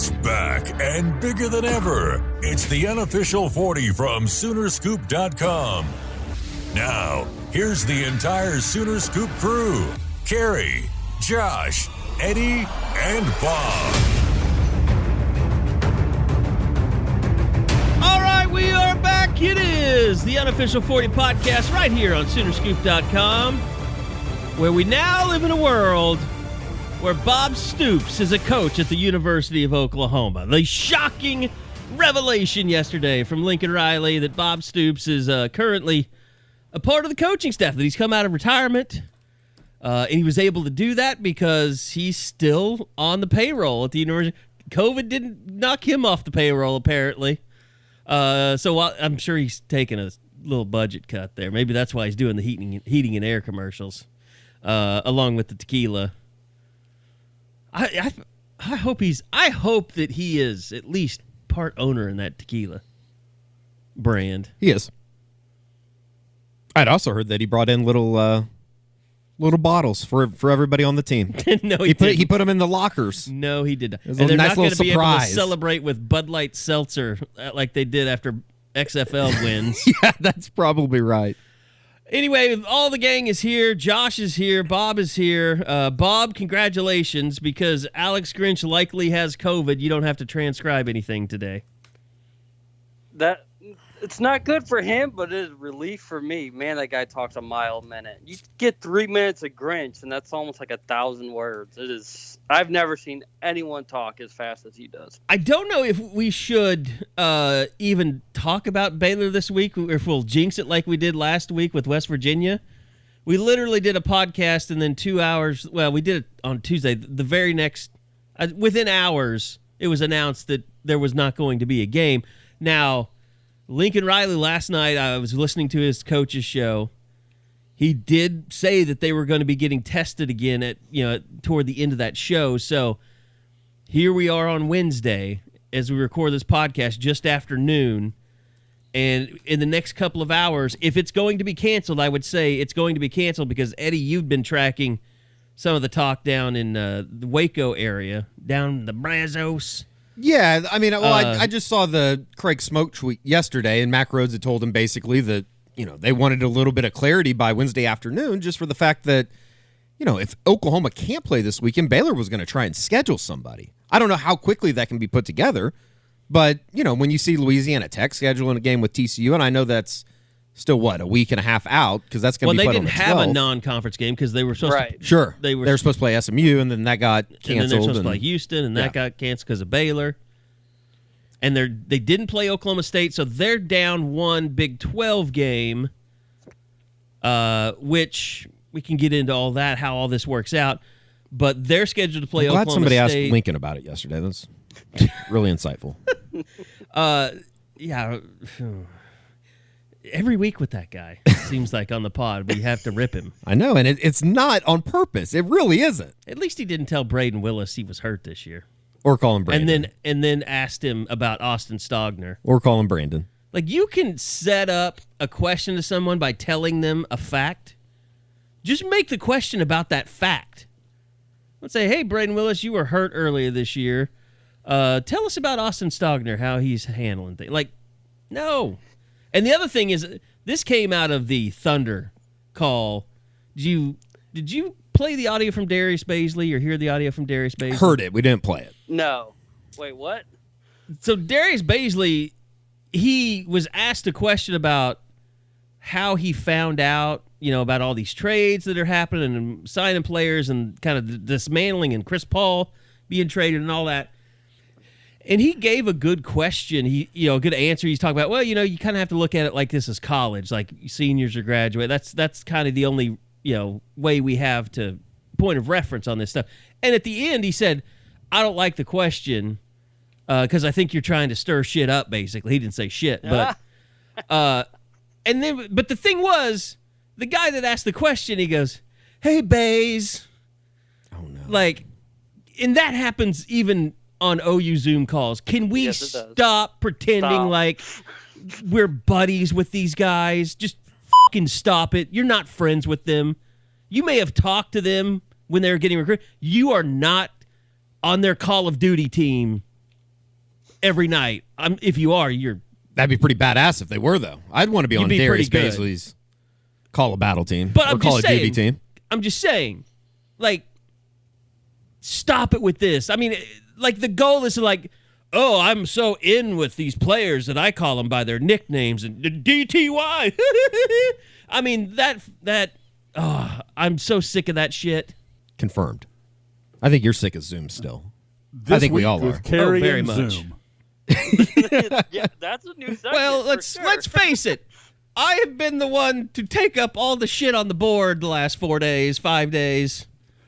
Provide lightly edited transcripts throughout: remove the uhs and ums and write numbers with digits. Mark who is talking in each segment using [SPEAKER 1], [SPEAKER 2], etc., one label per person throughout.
[SPEAKER 1] It's back and bigger than ever. It's the Unofficial 40 from Soonerscoop.com. Now, here's the entire Sooner Scoop crew. Carrie, Josh, Eddie, and Bob.
[SPEAKER 2] All right, we are back. It is the Unofficial 40 podcast right here on Soonerscoop.com, where we now live in a world where Bob Stoops is a coach at the University of Oklahoma. The shocking revelation yesterday from Lincoln Riley that Bob Stoops is currently a part of the coaching staff, that he's come out of retirement. And he was able to do that because he's still on the payroll at the university. COVID didn't knock him off the payroll, apparently. So I'm sure he's taking a little budget cut there. Maybe that's why he's doing the heating and air commercials, along with the tequila. I hope that he is at least part owner in that tequila brand.
[SPEAKER 3] He is. I'd also heard that he brought in little bottles for everybody on the team.
[SPEAKER 2] No, he
[SPEAKER 3] put them in the lockers.
[SPEAKER 2] No, he did not.
[SPEAKER 3] And
[SPEAKER 2] they're
[SPEAKER 3] nice
[SPEAKER 2] not going to be able to
[SPEAKER 3] surprise.
[SPEAKER 2] celebrate with Bud Light Seltzer like they did after XFL wins.
[SPEAKER 3] Yeah, that's probably right.
[SPEAKER 2] Anyway, all the gang is here. Josh is here. Bob is here. Bob, congratulations, because Alex Grinch likely has COVID. You don't have to transcribe anything today.
[SPEAKER 4] It's not good for him, but it is relief for me. Man, that guy talks a mile a minute. You get 3 minutes of Grinch, and that's almost like 1,000 words. It is. I've never seen anyone talk as fast as he does.
[SPEAKER 2] I don't know if we should even talk about Baylor this week, or if we'll jinx it like we did last week with West Virginia. We literally did a podcast, and then 2 hours. Well, we did it on Tuesday. The very next, within hours, it was announced that there was not going to be a game. Now, Lincoln Riley last night, I was listening to his coach's show. He did say that they were going to be getting tested again toward the end of that show. So here we are on Wednesday as we record this podcast just after noon. And in the next couple of hours, if it's going to be canceled, I would say it's going to be canceled because, Eddie, you've been tracking some of the talk down in the Waco area, down the Brazos.
[SPEAKER 3] Yeah, I mean, I just saw the Craig Smoke tweet yesterday, and Mac Rhodes had told him basically that, they wanted a little bit of clarity by Wednesday afternoon, just for the fact that, if Oklahoma can't play this weekend, Baylor was going to try and schedule somebody. I don't know how quickly that can be put together, but, when you see Louisiana Tech scheduling a game with TCU, and I know that's still, a week and a half out, because that's going to be put on the 12th.
[SPEAKER 2] Well, they didn't have a non-conference game because they were supposed to.
[SPEAKER 3] Sure.
[SPEAKER 2] They were
[SPEAKER 3] supposed to play SMU, and then that got canceled.
[SPEAKER 2] And then they were supposed to play Houston, and that got canceled because of Baylor. And they didn't play Oklahoma State, so they're down one Big 12 game, which we can get into all that, how all this works out. But they're scheduled to play Oklahoma State.
[SPEAKER 3] Glad somebody asked Lincoln about it yesterday. That's really insightful.
[SPEAKER 2] Yeah. Every week with that guy, it seems like on the pod, we have to rip him.
[SPEAKER 3] I know, and it's not on purpose. It really isn't.
[SPEAKER 2] At least he didn't tell Braden Willis he was hurt this year.
[SPEAKER 3] Or call him Brandon.
[SPEAKER 2] And then asked him about Austin Stogner.
[SPEAKER 3] Or call him Brandon.
[SPEAKER 2] Like, you can set up a question to someone by telling them a fact. Just make the question about that fact. Let's say, hey, Braden Willis, you were hurt earlier this year. Tell us about Austin Stogner, how he's handling things. Like, no. And the other thing is, this came out of the Thunder call. Did you play the audio from Darius Baisley or hear the audio from Darius Baisley?
[SPEAKER 3] Heard it. We didn't play it.
[SPEAKER 4] No. Wait, what?
[SPEAKER 2] So Darius Baisley, he was asked a question about how he found out, about all these trades that are happening and signing players and kind of dismantling and Chris Paul being traded and all that. And he gave a good question. A good answer. He's talking about, well, you kind of have to look at it like this is college, like seniors or graduate. That's kind of the only, way we have to point of reference on this stuff. And at the end, he said, I don't like the question because I think you're trying to stir shit up, basically. He didn't say shit, but but the thing was, the guy that asked the question, he goes, hey, Bays.
[SPEAKER 3] Oh, no.
[SPEAKER 2] Like, and that happens even on OU Zoom calls. Can we stop pretending like we're buddies with these guys? Just fucking stop it. You're not friends with them. You may have talked to them when they were getting recruited. You are not on their Call of Duty team every night. If you are,
[SPEAKER 3] that'd be pretty badass if they were, though. I'd want to be on Darius Baisley's Call a Battle team or Call of Duty team.
[SPEAKER 2] I'm just saying, like, stop it with this. I mean, like, the goal is to, like, oh, I'm so in with these players that I call them by their nicknames and DTY. I mean, I'm so sick of that shit.
[SPEAKER 3] Confirmed. I think you're sick of Zoom still.
[SPEAKER 5] This
[SPEAKER 3] I think we
[SPEAKER 5] week
[SPEAKER 3] all
[SPEAKER 5] with
[SPEAKER 3] are.
[SPEAKER 5] Carrie
[SPEAKER 2] very
[SPEAKER 5] and
[SPEAKER 2] much.
[SPEAKER 5] Zoom.
[SPEAKER 4] Yeah, that's a new segment.
[SPEAKER 2] Well,
[SPEAKER 4] for sure.
[SPEAKER 2] let's face it. I have been the one to take up all the shit on the board the last 5 days.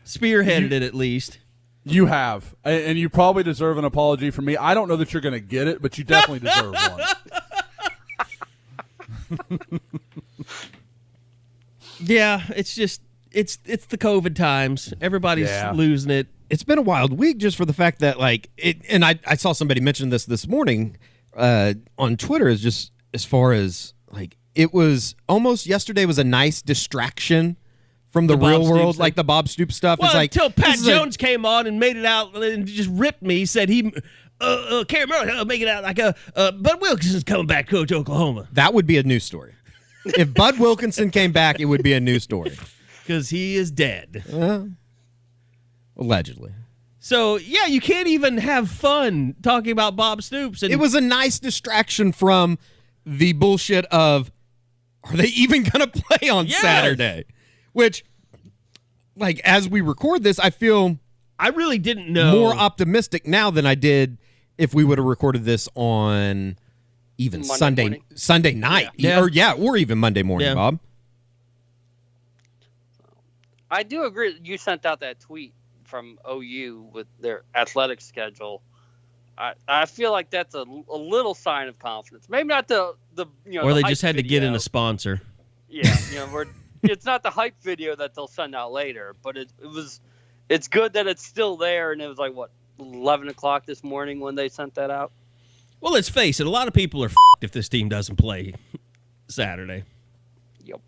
[SPEAKER 2] Spearheaded it, at least.
[SPEAKER 5] You have, and you probably deserve an apology from me. I don't know that you're going to get it, but you definitely deserve one.
[SPEAKER 2] Yeah, it's just it's the COVID times. Everybody's losing it.
[SPEAKER 3] It's been a wild week just for the fact that, like, and I saw somebody mention this morning on Twitter, is just as far as, like, it was almost yesterday was a nice distraction from the real world, like the Bob Stoops stuff.
[SPEAKER 2] Well,
[SPEAKER 3] is like,
[SPEAKER 2] until Pat Jones came on and made it out and just ripped me. He said can't remember, make it out like Bud Wilkinson's coming back to Oklahoma.
[SPEAKER 3] That would be a news story. If Bud Wilkinson came back, it would be a news story.
[SPEAKER 2] Because he is dead.
[SPEAKER 3] Allegedly.
[SPEAKER 2] So, yeah, you can't even have fun talking about Bob Stoops. And
[SPEAKER 3] it was a nice distraction from the bullshit of, are they even going to play on Saturday? Which, like, as we record this, I feel
[SPEAKER 2] I really didn't know
[SPEAKER 3] more optimistic now than I did if we would have recorded this on even Sunday night.
[SPEAKER 2] Yeah.
[SPEAKER 3] Or even Monday morning, Bob.
[SPEAKER 4] I do agree. You sent out that tweet from OU with their athletic schedule. I feel like that's a little sign of confidence. Maybe not the
[SPEAKER 2] or they just had to get in a sponsor.
[SPEAKER 4] Yeah, it's not the hype video that they'll send out later, but it's good that it's still there. And it was like, what, 11 o'clock this morning when they sent that out?
[SPEAKER 2] Well, let's face it, a lot of people are if this team doesn't play Saturday.
[SPEAKER 4] Yep.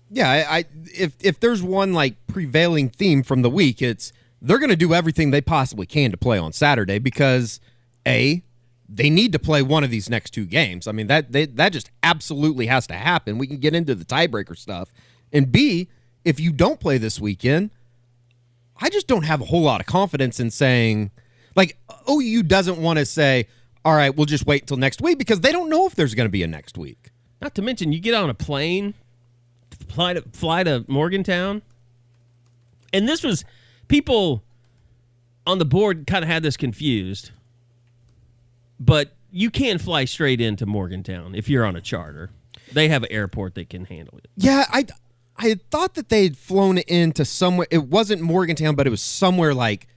[SPEAKER 3] Yeah, if there's one, like, prevailing theme from the week, it's they're going to do everything they possibly can to play on Saturday because, A, they need to play one of these next 2 games. I mean, that just absolutely has to happen. We can get into the tiebreaker stuff. And B, if you don't play this weekend, I just don't have a whole lot of confidence in saying, like, OU doesn't want to say, all right, we'll just wait until next week because they don't know if there's going to be a next week.
[SPEAKER 2] Not to mention, you get on a plane, fly to Morgantown, and this was, people on the board kind of had this confused, but you can fly straight into Morgantown if you're on a charter. They have an airport that can handle it.
[SPEAKER 3] Yeah, I had thought that they had flown into somewhere. It wasn't Morgantown, but it was somewhere like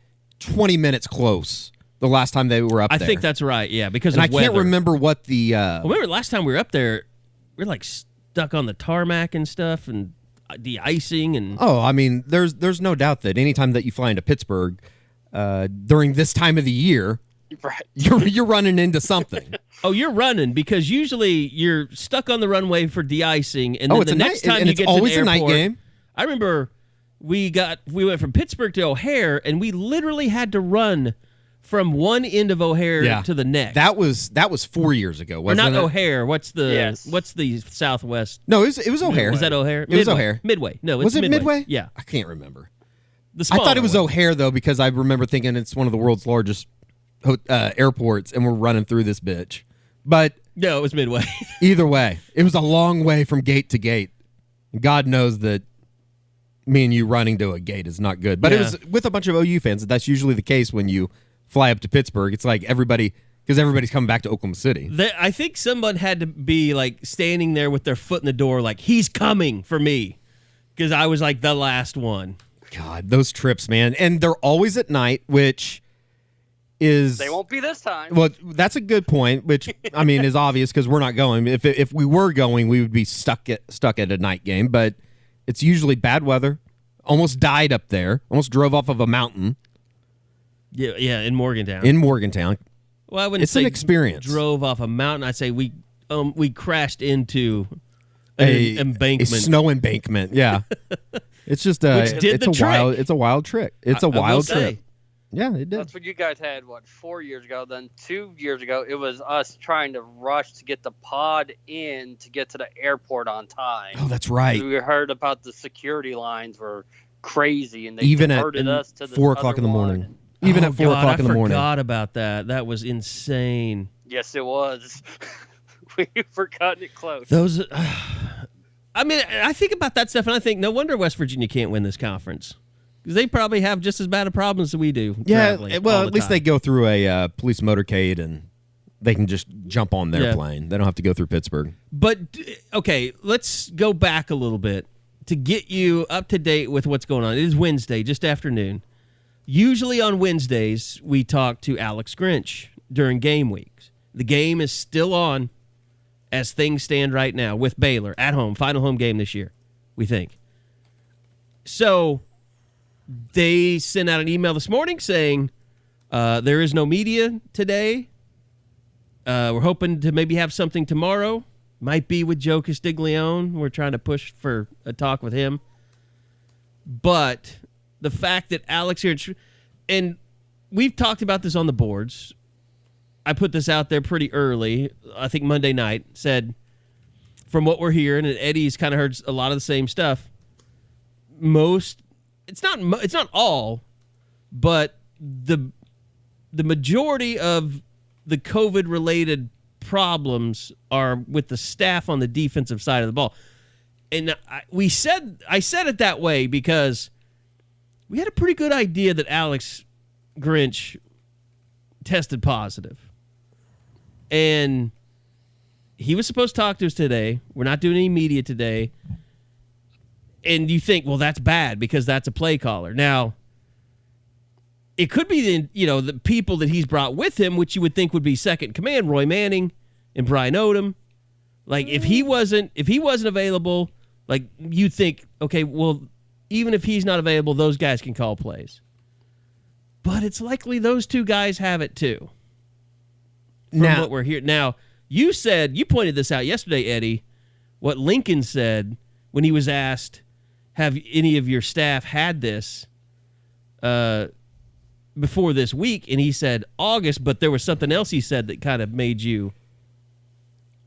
[SPEAKER 3] 20 minutes close the last time they were up there.
[SPEAKER 2] I think that's right, yeah, because
[SPEAKER 3] and
[SPEAKER 2] of
[SPEAKER 3] I can't
[SPEAKER 2] weather.
[SPEAKER 3] remember what the...
[SPEAKER 2] remember last time we were up there, we were like stuck on the tarmac and stuff and de-icing and...
[SPEAKER 3] Oh, I mean, there's no doubt that anytime that you fly into Pittsburgh during this time of the year,
[SPEAKER 4] right,
[SPEAKER 3] you're running into something.
[SPEAKER 2] Oh, you're running because usually you're stuck on the runway for de-icing, and then the next time you get to the airport,
[SPEAKER 3] it's always a night game.
[SPEAKER 2] I remember we went from Pittsburgh to O'Hare, and we literally had to run from one end of O'Hare to the next.
[SPEAKER 3] That was 4 years ago, wasn't it?
[SPEAKER 2] Or not O'Hare. What's the Southwest?
[SPEAKER 3] No, it was O'Hare.
[SPEAKER 2] Was that O'Hare?
[SPEAKER 3] It was O'Hare.
[SPEAKER 2] Midway. No,
[SPEAKER 3] was it Midway?
[SPEAKER 2] Yeah,
[SPEAKER 3] I can't remember.
[SPEAKER 2] I
[SPEAKER 3] thought it was O'Hare though because I remember thinking it's one of the world's largest airports, and we're running through this bitch. But
[SPEAKER 2] no, it was Midway.
[SPEAKER 3] Either way, it was a long way from gate to gate. God knows that me and you running to a gate is not good. But it was with a bunch of OU fans. That's usually the case when you fly up to Pittsburgh. It's like because everybody's coming back to Oklahoma City.
[SPEAKER 2] I think someone had to be like standing there with their foot in the door like, he's coming for me. Because I was like the last one.
[SPEAKER 3] God, those trips, man. And they're always at night, which is...
[SPEAKER 4] They won't be this time.
[SPEAKER 3] Well, that's a good point, which, I mean, is obvious because we're not going. If we were going, we would be stuck at a night game. But it's usually bad weather. Almost died up there. Almost drove off of a mountain.
[SPEAKER 2] Yeah, in Morgantown. Well, I wouldn't say
[SPEAKER 3] an experience.
[SPEAKER 2] Drove off a mountain. I'd say we crashed into an embankment.
[SPEAKER 3] A snow embankment, yeah. It's just it's a wild trick. It's a wild trip. Yeah, it did.
[SPEAKER 4] That's what you guys had, 4 years ago? Then 2 years ago, it was us trying to rush to get the pod in to get to the airport on time.
[SPEAKER 3] Oh, that's right.
[SPEAKER 4] We heard about the security lines were crazy, and they
[SPEAKER 3] Even
[SPEAKER 4] diverted us to the
[SPEAKER 3] 4 o'clock in the morning.
[SPEAKER 4] one.
[SPEAKER 3] Even at 4 o'clock in the morning.
[SPEAKER 2] I forgot about that. That was insane.
[SPEAKER 4] Yes, it was. We were cutting it close.
[SPEAKER 2] Those, I mean, I think about that stuff, and I think, no wonder West Virginia can't win this conference. Because they probably have just as bad a problems as we do.
[SPEAKER 3] Yeah, well, at least they go through a police motorcade, and they can just jump on their plane. They don't have to go through Pittsburgh.
[SPEAKER 2] But, okay, let's go back a little bit to get you up to date with what's going on. It is Wednesday, just afternoon. Usually on Wednesdays, we talk to Alex Grinch during game weeks. The game is still on as things stand right now with Baylor at home, final home game this year, we think. So they sent out an email this morning saying there is no media today. We're hoping to maybe have something tomorrow. Might be with Joe Castiglione. We're trying to push for a talk with him. But the fact that Alex here, and we've talked about this on the boards. I put this out there pretty early, I think Monday night, said, from what we're hearing, and Eddie's kind of heard a lot of the same stuff, it's not all, but the majority of the COVID-related problems are with the staff on the defensive side of the ball. And I said it that way because we had a pretty good idea that Alex Grinch tested positive. And he was supposed to talk to us today. We're not doing any media today. And you think, well, that's bad because that's a play caller. Now, it could be the people that he's brought with him, which you would think would be second command, Roy Manning and Brian Odom. Like if he wasn't available, like you'd think, okay, well, even if he's not available, those guys can call plays. But it's likely those two guys have it too. From what we're hearing. Now, you pointed this out yesterday, Eddie, what Lincoln said when he was asked, have any of your staff had this before this week? And he said August, but there was something else he said that kind of made you...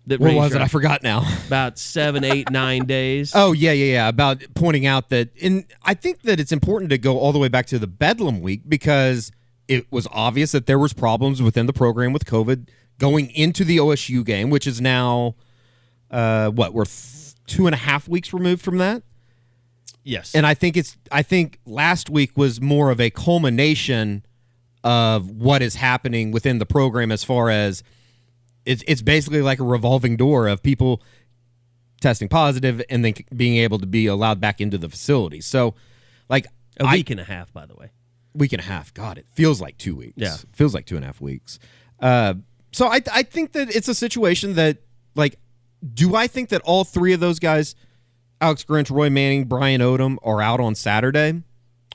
[SPEAKER 3] What was it? I forgot now.
[SPEAKER 2] About 7, 8, 9 days.
[SPEAKER 3] Oh, yeah. About pointing out that... And I think that it's important to go all the way back to the Bedlam week because it was obvious that there was problems within the program with COVID going into the OSU game, which is now, we're 2.5 weeks removed from that?
[SPEAKER 2] Yes.
[SPEAKER 3] And I think last week was more of a culmination of what is happening within the program as far as it's basically like a revolving door of people testing positive and then being able to be allowed back into the facility. So, like
[SPEAKER 2] a week and a half, by the way.
[SPEAKER 3] Week and a half. God, it feels like 2 weeks.
[SPEAKER 2] Yeah.
[SPEAKER 3] It feels like 2.5 weeks. So I think that it's a situation that, like, do I think that all three of those guys, Alex Grinch, Roy Manning, Brian Odom, are out on Saturday?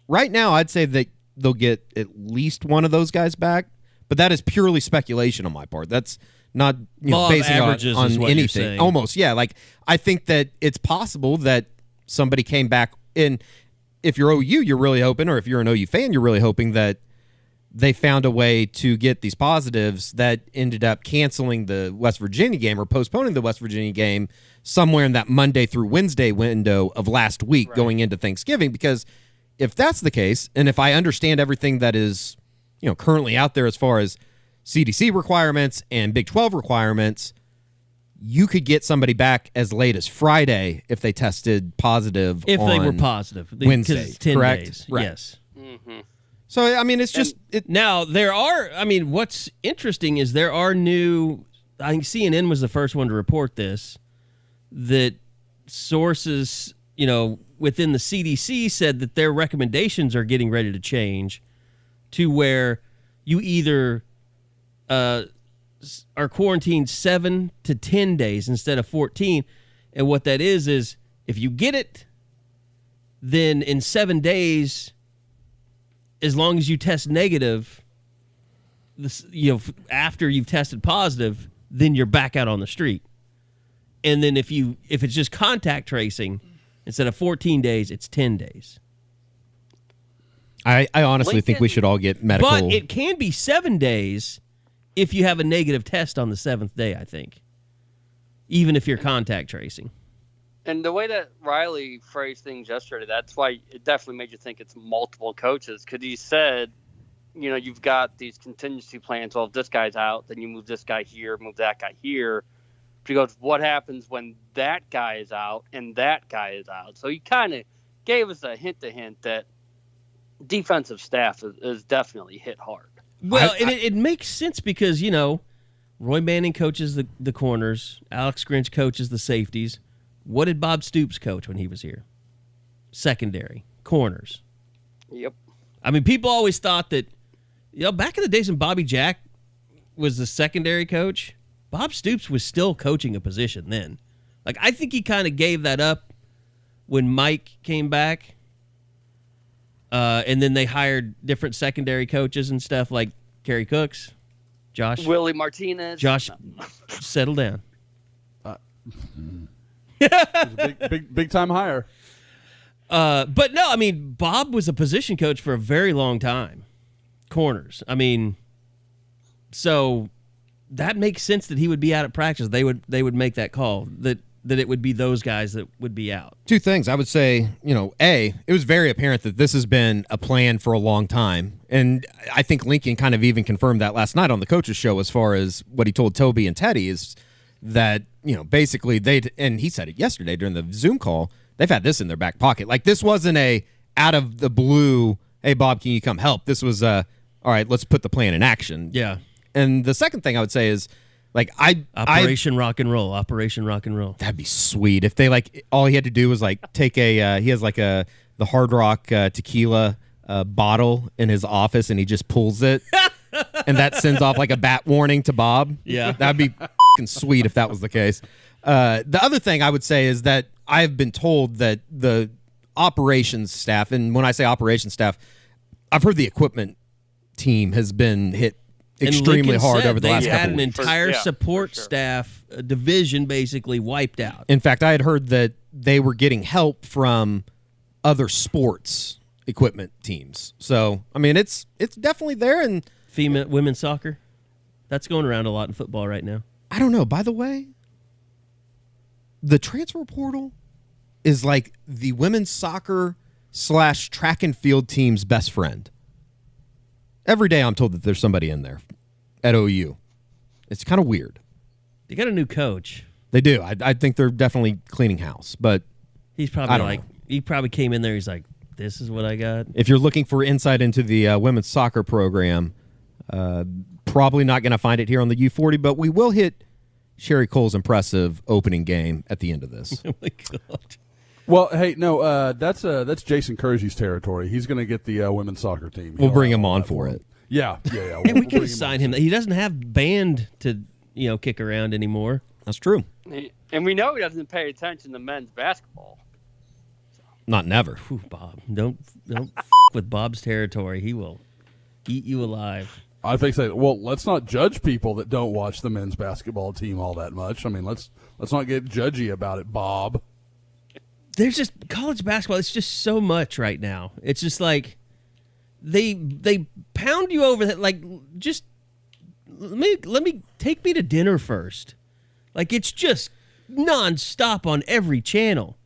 [SPEAKER 3] Right now, I'd say that they'll get at least one of those guys back, but that is purely speculation on my part. That's not basing on anything. Almost, yeah. Like, I think that it's possible that somebody came back, and if you're OU, you're really hoping, or if you're an OU fan, you're really hoping that they found a way to get these positives that ended up canceling the West Virginia game or postponing the West Virginia game somewhere in that Monday through Wednesday window of last week going into Thanksgiving. Because if that's the case, and if I understand everything that is currently out there as far as CDC requirements and Big 12 requirements, you could get somebody back as late as Friday if they tested positive.
[SPEAKER 2] If they were positive.
[SPEAKER 3] Wednesday,
[SPEAKER 2] it's 10
[SPEAKER 3] correct?
[SPEAKER 2] days.
[SPEAKER 3] Right.
[SPEAKER 2] Yes.
[SPEAKER 4] Mm-hmm.
[SPEAKER 3] So, I mean, it's just...
[SPEAKER 2] Now, what's interesting is there are new... I think CNN was the first one to report this, that sources, within the CDC said that their recommendations are getting ready to change to where you either are quarantined 7 to 10 days instead of 14. And what that is if you get it, then in 7 days... as long as you test negative, after you've tested positive, then you're back out on the street. And then if it's just contact tracing, instead of 14 days, it's 10 days.
[SPEAKER 3] I honestly think we
[SPEAKER 4] Lincoln-
[SPEAKER 3] should all get medical.
[SPEAKER 2] But it can be 7 days if you have a negative test on the 7th day, I think. Even if you're contact tracing.
[SPEAKER 4] And the way that Riley phrased things yesterday, that's why it definitely made you think it's multiple coaches. Because he said, you've got these contingency plans. Well, if this guy's out, then you move this guy here, move that guy here. But he goes, what happens when that guy is out and that guy is out? So he kind of gave us a hint that defensive staff is definitely hit hard.
[SPEAKER 2] Well, it makes sense because, Roy Manning coaches the corners. Alex Grinch coaches the safeties. What did Bob Stoops coach when he was here? Secondary, corners.
[SPEAKER 4] Yep.
[SPEAKER 2] I mean, people always thought that, back in the days when Bobby Jack was the secondary coach, Bob Stoops was still coaching a position then. Like, I think he kind of gave that up when Mike came back. And then they hired different secondary coaches and stuff like Kerry Cooks, Josh.
[SPEAKER 4] Willie Martinez.
[SPEAKER 2] Josh, settle down.
[SPEAKER 5] It was a big time hire.
[SPEAKER 2] But no, I mean, Bob was a position coach for a very long time. Corners. I mean, so that makes sense that he would be out at practice. They would make that call that it would be those guys that would be out.
[SPEAKER 3] Two things. I would say, it was very apparent that this has been a plan for a long time. And I think Lincoln kind of even confirmed that last night on the coaches show as far as what he told Toby and Teddy is that, basically and he said it yesterday during the Zoom call, they've had this in their back pocket. Like, this wasn't a out of the blue, hey, Bob, can you come help? This was all right, let's put the plan in action.
[SPEAKER 2] Yeah.
[SPEAKER 3] And the second thing I would say is,
[SPEAKER 2] Operation Rock and Roll. Operation Rock and Roll.
[SPEAKER 3] That'd be sweet if they all he had to do was take a he has the Hard Rock tequila bottle in his office and he just pulls it and that sends off like a bat warning to Bob.
[SPEAKER 2] Yeah,
[SPEAKER 3] that'd be fucking sweet if that was the case. The other thing I would say is that I've been told that the operations staff, and when I say operations staff, I've heard the equipment team has been hit extremely hard over the last couple
[SPEAKER 2] had an
[SPEAKER 3] weeks.
[SPEAKER 2] entire support staff division basically wiped out.
[SPEAKER 3] In fact, I had heard that they were getting help from other sports equipment teams. So, I mean, it's definitely there. And
[SPEAKER 2] women's soccer, that's going around a lot in football right now.
[SPEAKER 3] I don't know. By the way, the transfer portal is like the women's soccer / track and field team's best friend. Every day I'm told that there's somebody in there at OU. It's kind of weird.
[SPEAKER 2] They got a new coach.
[SPEAKER 3] They do. I think they're definitely cleaning house, but
[SPEAKER 2] he's probably he probably came in there. He's like, this is what I got.
[SPEAKER 3] If you're looking for insight into the women's soccer program, probably not going to find it here on the U40, but we will hit Sherry Cole's impressive opening game at the end of this.
[SPEAKER 2] Oh, my God.
[SPEAKER 5] Well, hey, no, that's Jason Kersey's territory. He's going to get the women's soccer team.
[SPEAKER 3] We'll bring him on for it.
[SPEAKER 5] Yeah.
[SPEAKER 2] And we could sign him. He doesn't have band to kick around anymore.
[SPEAKER 3] That's true.
[SPEAKER 4] And we know he doesn't pay attention to men's basketball.
[SPEAKER 3] Not never.
[SPEAKER 2] Ooh, Bob, don't with Bob's territory. He will eat you alive.
[SPEAKER 5] I think so. Well, let's not judge people that don't watch the men's basketball team all that much. I mean, let's not get judgy about it, Bob.
[SPEAKER 2] There's just college basketball. It's just so much right now. It's just like they pound you over that. Like, just let me take me to dinner first. Like, it's just nonstop on every channel.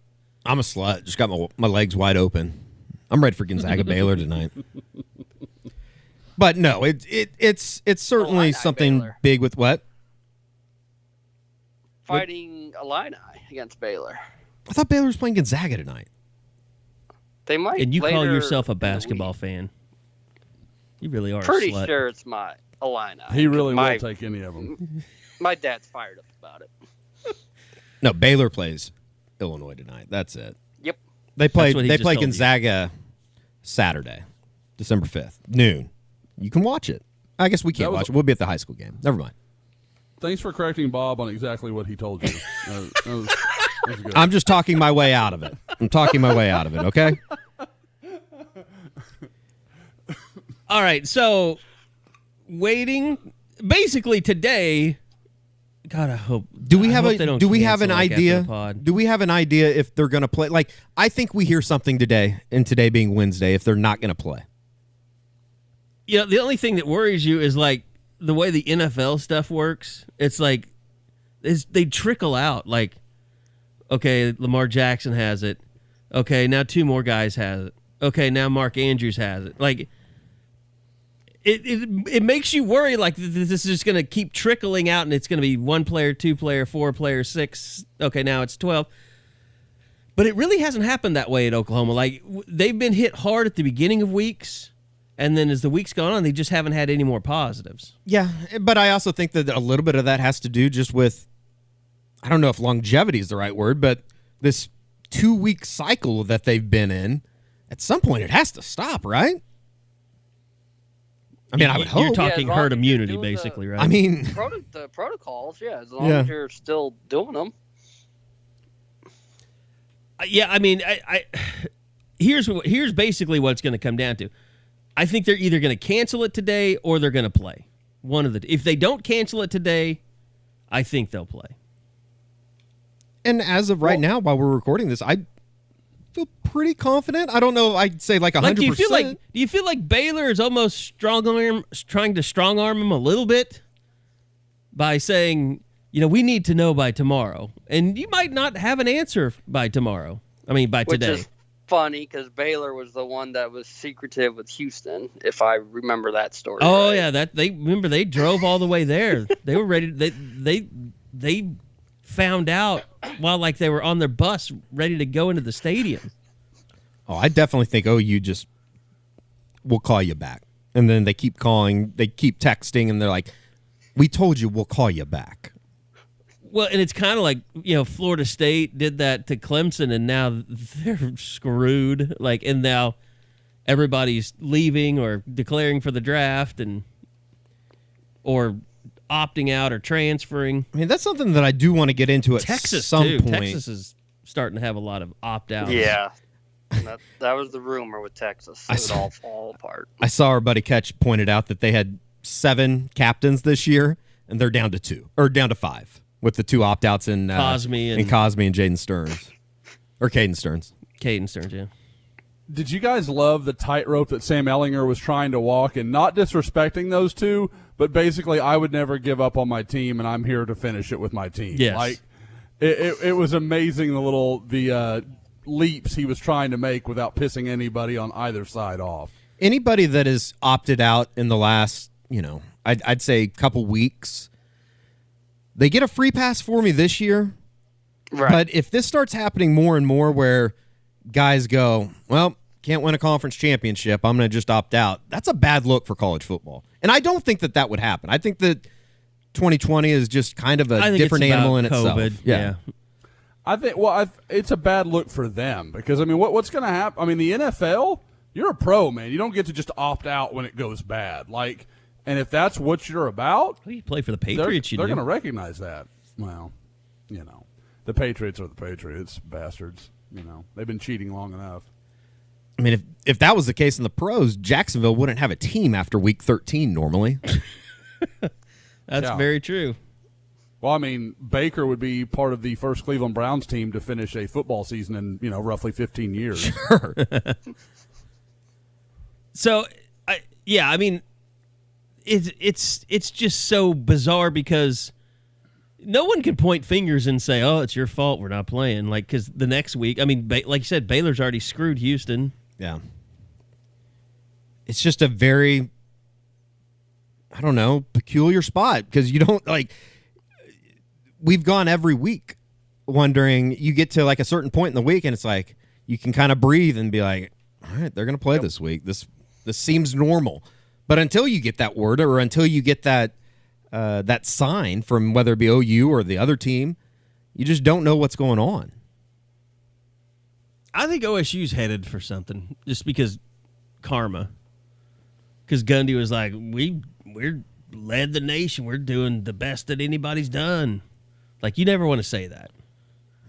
[SPEAKER 3] I'm a slut. Just got my legs wide open. I'm ready for Gonzaga Baylor tonight. But no, it's certainly something
[SPEAKER 4] Baylor.
[SPEAKER 3] big with what?
[SPEAKER 4] Fighting Illini against Baylor.
[SPEAKER 3] I thought Baylor was playing Gonzaga tonight.
[SPEAKER 4] They might.
[SPEAKER 2] And you call
[SPEAKER 4] later
[SPEAKER 2] yourself a
[SPEAKER 4] in the
[SPEAKER 2] basketball
[SPEAKER 4] week.
[SPEAKER 2] fan. You really are
[SPEAKER 4] Pretty
[SPEAKER 2] a slut.
[SPEAKER 4] sure it's my Illini.
[SPEAKER 5] He really
[SPEAKER 4] my,
[SPEAKER 5] will take any of them.
[SPEAKER 4] My dad's fired up about it.
[SPEAKER 3] No, Baylor plays Illinois tonight. That's it.
[SPEAKER 4] Yep.
[SPEAKER 3] They play
[SPEAKER 2] what he
[SPEAKER 3] they
[SPEAKER 2] just
[SPEAKER 3] play
[SPEAKER 2] told you.
[SPEAKER 3] Gonzaga Saturday, December 5th, noon. You can watch it. I guess we can't watch it. We'll be at the high school game. Never mind.
[SPEAKER 5] Thanks for correcting Bob on exactly what he told you. That was good.
[SPEAKER 3] I'm just talking my way out of it. Okay?
[SPEAKER 2] All right, so waiting basically today. God, I hope.
[SPEAKER 3] Do we
[SPEAKER 2] I
[SPEAKER 3] have
[SPEAKER 2] hope they don't
[SPEAKER 3] an
[SPEAKER 2] cancel, like, after
[SPEAKER 3] idea?
[SPEAKER 2] the pod.
[SPEAKER 3] Do we have an idea if they're going to play? Like, I think we hear something today, and today being Wednesday, if they're not going to play.
[SPEAKER 2] You know, the only thing that worries you is like the way the NFL stuff works. It's like they trickle out. Like, okay, Lamar Jackson has it. Okay, now 2 more guys has it. Okay, now Mark Andrews has it. Like, it makes you worry. Like this is just going to keep trickling out, and it's going to be 1 player, 2 player, 4 player, 6. Okay, now it's 12. But it really hasn't happened that way at Oklahoma. Like they've been hit hard at the beginning of weeks. And then as the weeks gone on, they just haven't had any more positives.
[SPEAKER 3] Yeah, but I also think that a little bit of that has to do just with, I don't know if longevity is the right word, but this 2-week cycle that they've been in, at some point it has to stop, right? I mean, I would hope.
[SPEAKER 2] You're talking
[SPEAKER 4] Yeah,
[SPEAKER 2] herd
[SPEAKER 4] as long as
[SPEAKER 2] immunity,
[SPEAKER 4] you're doing
[SPEAKER 2] basically, right?
[SPEAKER 3] I mean,
[SPEAKER 4] the protocols, yeah, as long
[SPEAKER 3] Yeah.
[SPEAKER 4] as you're still doing them.
[SPEAKER 2] Yeah, I mean, I here's basically what it's going to come down to. I think they're either going to cancel it today or they're going to play. One of the. If they don't cancel it today, I think they'll play.
[SPEAKER 3] and as of right now, while we're recording this, I feel pretty confident. I don't know if I'd say like 100%.
[SPEAKER 2] Like, do you feel like Baylor is almost trying to strong arm him a little bit by saying, you know, we need to know by tomorrow, and you might not have an answer by tomorrow. I mean, by
[SPEAKER 4] Which
[SPEAKER 2] today.
[SPEAKER 4] is funny because Baylor was the one that was secretive with Houston, if I remember that story.
[SPEAKER 2] Oh
[SPEAKER 4] right.
[SPEAKER 2] yeah, they drove all the way there. They were ready. They found out while like they were on their bus ready to go into the stadium.
[SPEAKER 3] Oh, I definitely think OU just will call you back. And then they keep calling, they keep texting, and they're like, we told you we'll call you back.
[SPEAKER 2] Well, and it's kind of like, you know, Florida State did that to Clemson, and now they're screwed. Like, and now everybody's leaving or declaring for the draft or opting out or transferring.
[SPEAKER 3] I mean, that's something that I do want to get into at
[SPEAKER 2] Texas,
[SPEAKER 3] some
[SPEAKER 2] too.
[SPEAKER 3] point.
[SPEAKER 2] Texas is starting to have a lot of opt-outs.
[SPEAKER 4] Yeah. That was the rumor with Texas. It would all fall apart.
[SPEAKER 3] I saw our buddy Ketch pointed out that they had 7 captains this year, and they're down to 2, or down to 5, with the 2 opt-outs in
[SPEAKER 2] Cosme and
[SPEAKER 3] Jaden Stearns. Or Caden Stearns.
[SPEAKER 2] Caden Stearns, yeah.
[SPEAKER 5] Did you guys love the tightrope that Sam Ehlinger was trying to walk, and not disrespecting those 2, but basically I would never give up on my team, and I'm here to finish it with my team.
[SPEAKER 2] Yes.
[SPEAKER 5] Like, it was amazing the leaps he was trying to make without pissing anybody on either side off.
[SPEAKER 3] Anybody that has opted out in the last, I'd say couple weeks, they get a free pass for me this year.
[SPEAKER 4] Right.
[SPEAKER 3] But if this starts happening more and more where guys go, well, can't win a conference championship, I'm going to just opt out, that's a bad look for college football. And I don't think that would happen. I think that 2020 is just kind of a different animal in
[SPEAKER 2] COVID.
[SPEAKER 3] itself.
[SPEAKER 2] Yeah.
[SPEAKER 5] I think, it's a bad look for them because, I mean, what's going to happen? I mean, the NFL, you're a pro, man. You don't get to just opt out when it goes bad. Like, and if that's what you're about,
[SPEAKER 2] Well, you play for the Patriots,
[SPEAKER 5] they're going to recognize that. Well, the Patriots are the Patriots, bastards. They've been cheating long enough.
[SPEAKER 3] I mean, if that was the case in the pros, Jacksonville wouldn't have a team after week 13 normally.
[SPEAKER 2] That's very true.
[SPEAKER 5] Well, I mean, Baker would be part of the first Cleveland Browns team to finish a football season in, roughly 15 years.
[SPEAKER 3] Sure.
[SPEAKER 2] So, I mean, it's just so bizarre because no one can point fingers and say, "Oh, it's your fault we're not playing." Like, because the next week, I mean, like you said, Baylor's already screwed Houston.
[SPEAKER 3] Yeah. It's just a very, I don't know, peculiar spot because you don't we've gone every week wondering, you get to like a certain point in the week and it's like you can kind of breathe and be like, all right, they're going to play this week. This seems normal. But until you get that word or until you get that sign from whether it be OU or the other team, you just don't know what's going on.
[SPEAKER 2] I think OSU's headed for something just because karma. Because Gundy was like, we're led the nation. We're doing the best that anybody's done. Like, you never want to say that.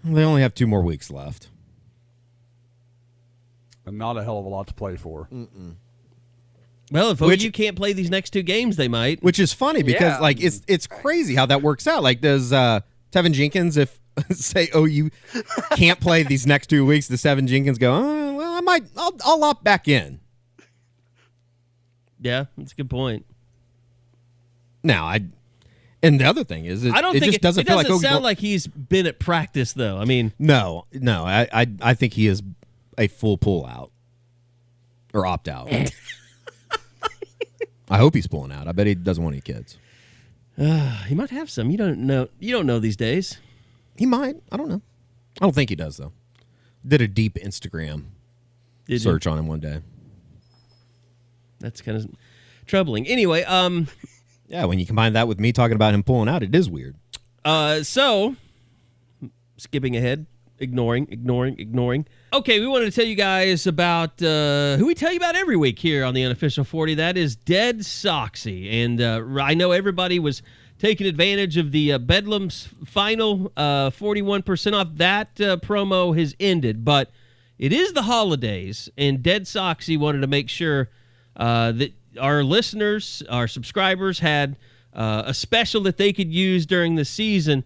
[SPEAKER 3] They only have 2 more weeks left.
[SPEAKER 5] And not a hell of a lot to play for.
[SPEAKER 2] Well, if OU can't play these next 2 games, they might.
[SPEAKER 3] Which is funny because it's crazy how that works out. Like, does Tevin Jenkins, if say OU can't play these next 2 weeks, does Tevin Jenkins go, oh, well, I'll opt back in?
[SPEAKER 2] Yeah, that's a good point.
[SPEAKER 3] Now, and the other thing is,
[SPEAKER 2] I don't think
[SPEAKER 3] just doesn't feel like
[SPEAKER 2] sound like he's been at practice, though. I mean,
[SPEAKER 3] no, I think he is a full pull out or opt out. I hope he's pulling out. I bet he doesn't want any kids.
[SPEAKER 2] He might have some. You don't know. You don't know these days.
[SPEAKER 3] He might. I don't know. I don't think he does though. Did a deep Instagram search on him one day.
[SPEAKER 2] That's kind of troubling. Anyway,
[SPEAKER 3] yeah, when you combine that with me talking about him pulling out, it is weird.
[SPEAKER 2] So, skipping ahead, ignoring. Okay, we wanted to tell you guys about who we tell you about every week here on the Unofficial 40. That is Dead Soxy. And I know everybody was taking advantage of the Bedlam's final 41% off. That promo has ended, but it is the holidays, and Dead Soxy wanted to make sure that our listeners, our subscribers, had a special that they could use during the season.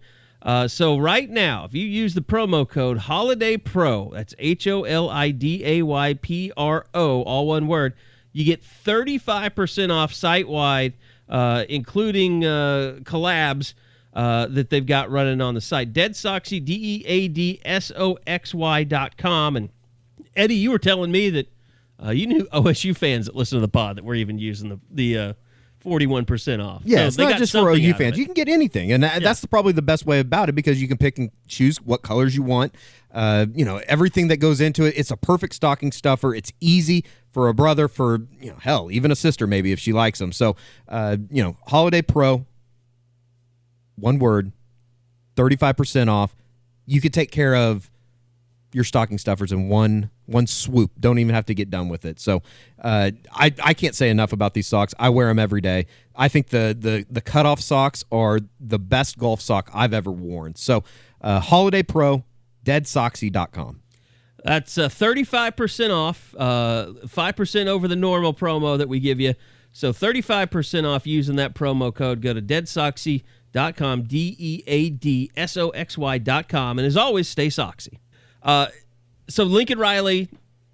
[SPEAKER 2] So right now, if you use the promo code HOLIDAYPRO, that's HOLIDAYPRO, all one word, you get 35% off site-wide, including collabs that they've got running on the site. Deadsoxy, DEADSOXY.com. And Eddie, you were telling me that you knew OSU fans that listen to the pod that were even using the 41% off.
[SPEAKER 3] Yeah,
[SPEAKER 2] so
[SPEAKER 3] it's not just for OU fans. You can get anything, and that's probably the best way about it, because you can pick and choose what colors you want. Everything that goes into it. It's a perfect stocking stuffer. It's easy for a brother, for hell, even a sister maybe if she likes them. So, Holiday Pro, one word, 35% off. You could take care of your stocking stuffers in one swoop. Don't even have to get done with it. So I can't say enough about these socks. I wear them every day. I think the cutoff socks are the best golf sock I've ever worn. So Holiday Pro, deadsoxy.com.
[SPEAKER 2] That's 35% off, 5% over the normal promo that we give you. So 35% off using that promo code. Go to deadsoxy.com, DEADSOXY.com. And as always, stay soxy. So Lincoln Riley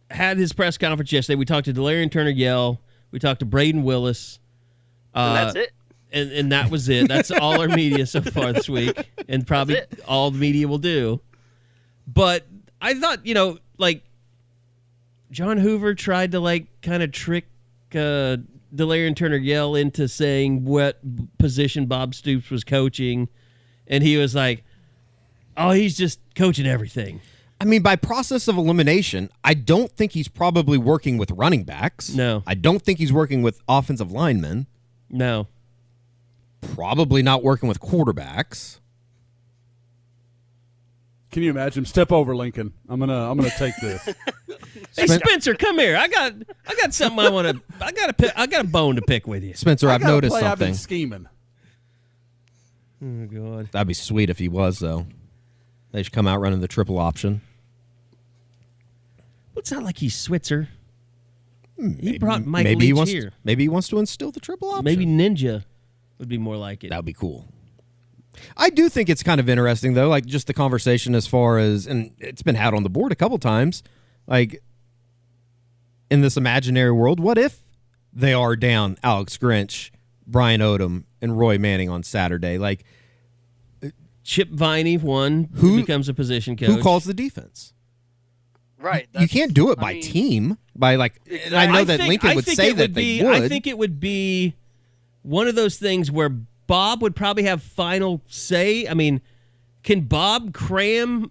[SPEAKER 2] had his press conference yesterday. We talked to Delarian Turner-Yell. We talked to Braden Willis.
[SPEAKER 4] And that's it.
[SPEAKER 2] And that was it. That's all our media so far this week, and probably all the media will do. But I thought, John Hoover tried to kind of trick Delarian Turner-Yell into saying what position Bob Stoops was coaching, and he was like, "Oh, he's just coaching everything."
[SPEAKER 3] I mean, by process of elimination, I don't think he's probably working with running backs.
[SPEAKER 2] No.
[SPEAKER 3] I don't think he's working with offensive linemen.
[SPEAKER 2] No.
[SPEAKER 3] Probably not working with quarterbacks.
[SPEAKER 5] Can you imagine? Step over, Lincoln. I'm gonna take this.
[SPEAKER 2] Hey, Spencer, come here. I got something I want to. I got a bone to pick with you.
[SPEAKER 3] Spencer, I've noticed something.
[SPEAKER 5] I've been scheming.
[SPEAKER 2] Oh God.
[SPEAKER 3] That'd be sweet if he was, though. They should come out running the triple option.
[SPEAKER 2] Well, it's not like he's Switzer.
[SPEAKER 3] Maybe,
[SPEAKER 2] He brought Mike Leach here.
[SPEAKER 3] Maybe he wants to instill the triple option.
[SPEAKER 2] Maybe Ninja would be more like it.
[SPEAKER 3] That would be cool. I do think it's kind of interesting, though, just the conversation as far as, and it's been had on the board a couple times, in this imaginary world, what if they are down Alex Grinch, Brian Odom, and Roy Manning on Saturday?
[SPEAKER 2] Chip Viney, who becomes a position coach.
[SPEAKER 3] Who calls the defense?
[SPEAKER 4] Right.
[SPEAKER 3] You can't do it by team. And I know that Lincoln would say that they would.
[SPEAKER 2] I think it would be one of those things where Bob would probably have final say. I mean, can Bob cram,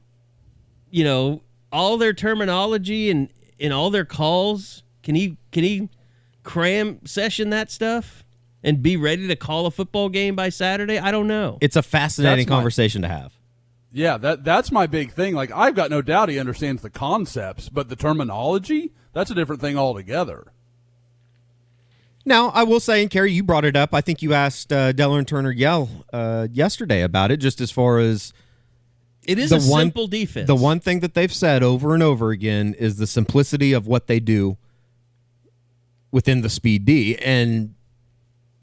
[SPEAKER 2] all their terminology and all their calls? Can he cram session that stuff and be ready to call a football game by Saturday? I don't know.
[SPEAKER 3] It's a fascinating conversation to have.
[SPEAKER 5] Yeah, that's my big thing. I've got no doubt he understands the concepts, but the terminology, that's a different thing altogether.
[SPEAKER 3] Now, I will say, and Kerry, you brought it up. I think you asked Delarian Turner-Yell yesterday about it, just as far as
[SPEAKER 2] it is a simple defense.
[SPEAKER 3] The one thing that they've said over and over again is the simplicity of what they do within the speed D. And,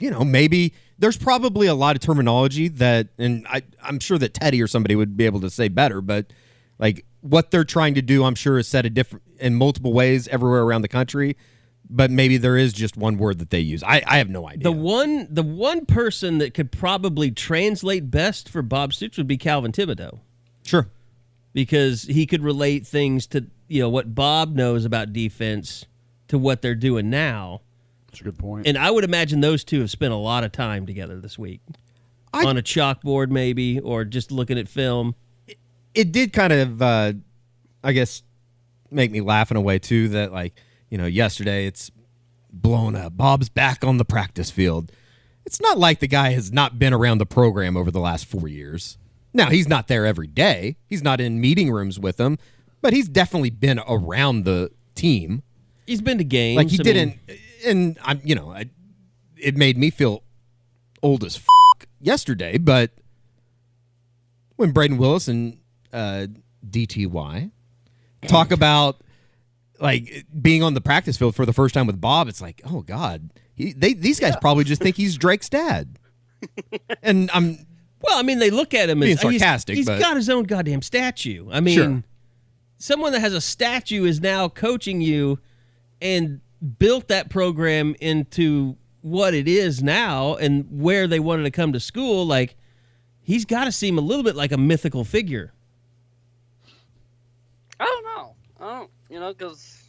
[SPEAKER 3] maybe there's probably a lot of terminology that, and I'm sure that Teddy or somebody would be able to say better, but what they're trying to do, I'm sure, is said in multiple ways everywhere around the country. but maybe there is just one word that they use. I have no idea.
[SPEAKER 2] The one person that could probably translate best for Bob Stoops would be Calvin Thibodeau.
[SPEAKER 3] Sure.
[SPEAKER 2] Because he could relate things to, what Bob knows about defense to what they're doing now.
[SPEAKER 5] That's a good point.
[SPEAKER 2] And I would imagine those two have spent a lot of time together this week. On a chalkboard maybe, or just looking at film.
[SPEAKER 3] It did kind of, I guess, make me laugh in a way, too, that, yesterday it's blown up. Bob's back on the practice field. It's not like the guy has not been around the program over the last 4 years. Now, he's not there every day. He's not in meeting rooms with them, but he's definitely been around the team.
[SPEAKER 2] He's been to games.
[SPEAKER 3] Like, he didn't, and it made me feel old as yesterday, but when Braden Willis and DTY talk about being on the practice field for the first time with Bob, it's like, oh God, these guys probably just think he's Drake's dad. And they look at him
[SPEAKER 2] as
[SPEAKER 3] being sarcastic.
[SPEAKER 2] He's got his own goddamn statue. I mean,
[SPEAKER 3] sure.
[SPEAKER 2] Someone that has a statue is now coaching you and built that program into what it is now and where they wanted to come to school. Like, he's got to seem a little bit like a mythical figure.
[SPEAKER 4] I don't know. Because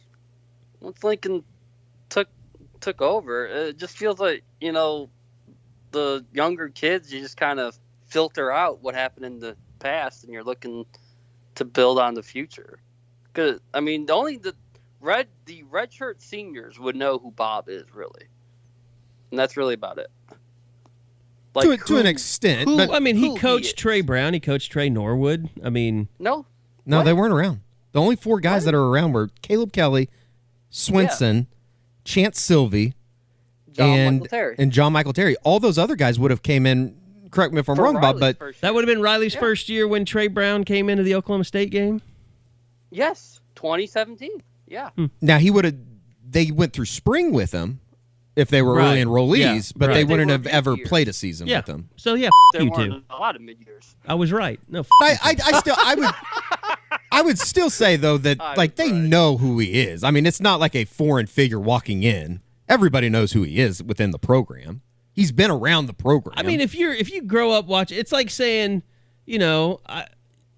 [SPEAKER 4] once Lincoln took over, it just feels like, the younger kids, you just kind of filter out what happened in the past and you're looking to build on the future. Because, the redshirt seniors would know who Bob is, really. And that's really about it.
[SPEAKER 3] To an extent.
[SPEAKER 2] He coached Trey Brown. He coached Trey Norwood.
[SPEAKER 4] No,
[SPEAKER 3] they weren't around. The only four guys that are around were Caleb Kelly, Swenson, Chance Sylvie, and John Michael Terry. All those other guys would have came in, correct me if I'm wrong, Bob, but
[SPEAKER 2] that would have been Riley's first year when Trey Brown came into the Oklahoma State game?
[SPEAKER 4] Yes, 2017. Yeah.
[SPEAKER 3] Now, they went through spring with him if they were early enrollees, but they wouldn't have ever played a season with them.
[SPEAKER 2] So,
[SPEAKER 4] there
[SPEAKER 2] you
[SPEAKER 4] weren't
[SPEAKER 2] two.
[SPEAKER 4] a lot of mid-years.
[SPEAKER 2] I was right. No,
[SPEAKER 3] I would still say, though, that they know who he is. It's not like a foreign figure walking in. Everybody knows who he is within the program. He's been around the program.
[SPEAKER 2] If you grow up watching, it's like saying, I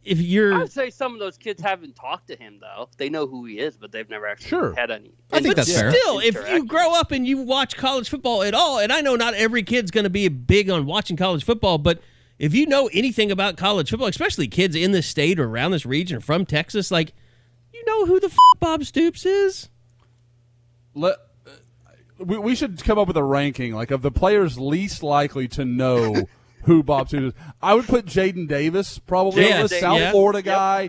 [SPEAKER 2] would
[SPEAKER 4] say some of those kids haven't talked to him, though. They know who he is, but they've never actually had any.
[SPEAKER 3] I think that's fair.
[SPEAKER 2] Still, if you grow up and you watch college football at all, and I know not every kid's going to be big on watching college football, but if you know anything about college football, especially kids in this state or around this region or from Texas, you know who the Bob Stoops is?
[SPEAKER 5] We should come up with a ranking, of the players least likely to know who Bob Stoops is. I would put Jaden Davis probably on the South Florida guy.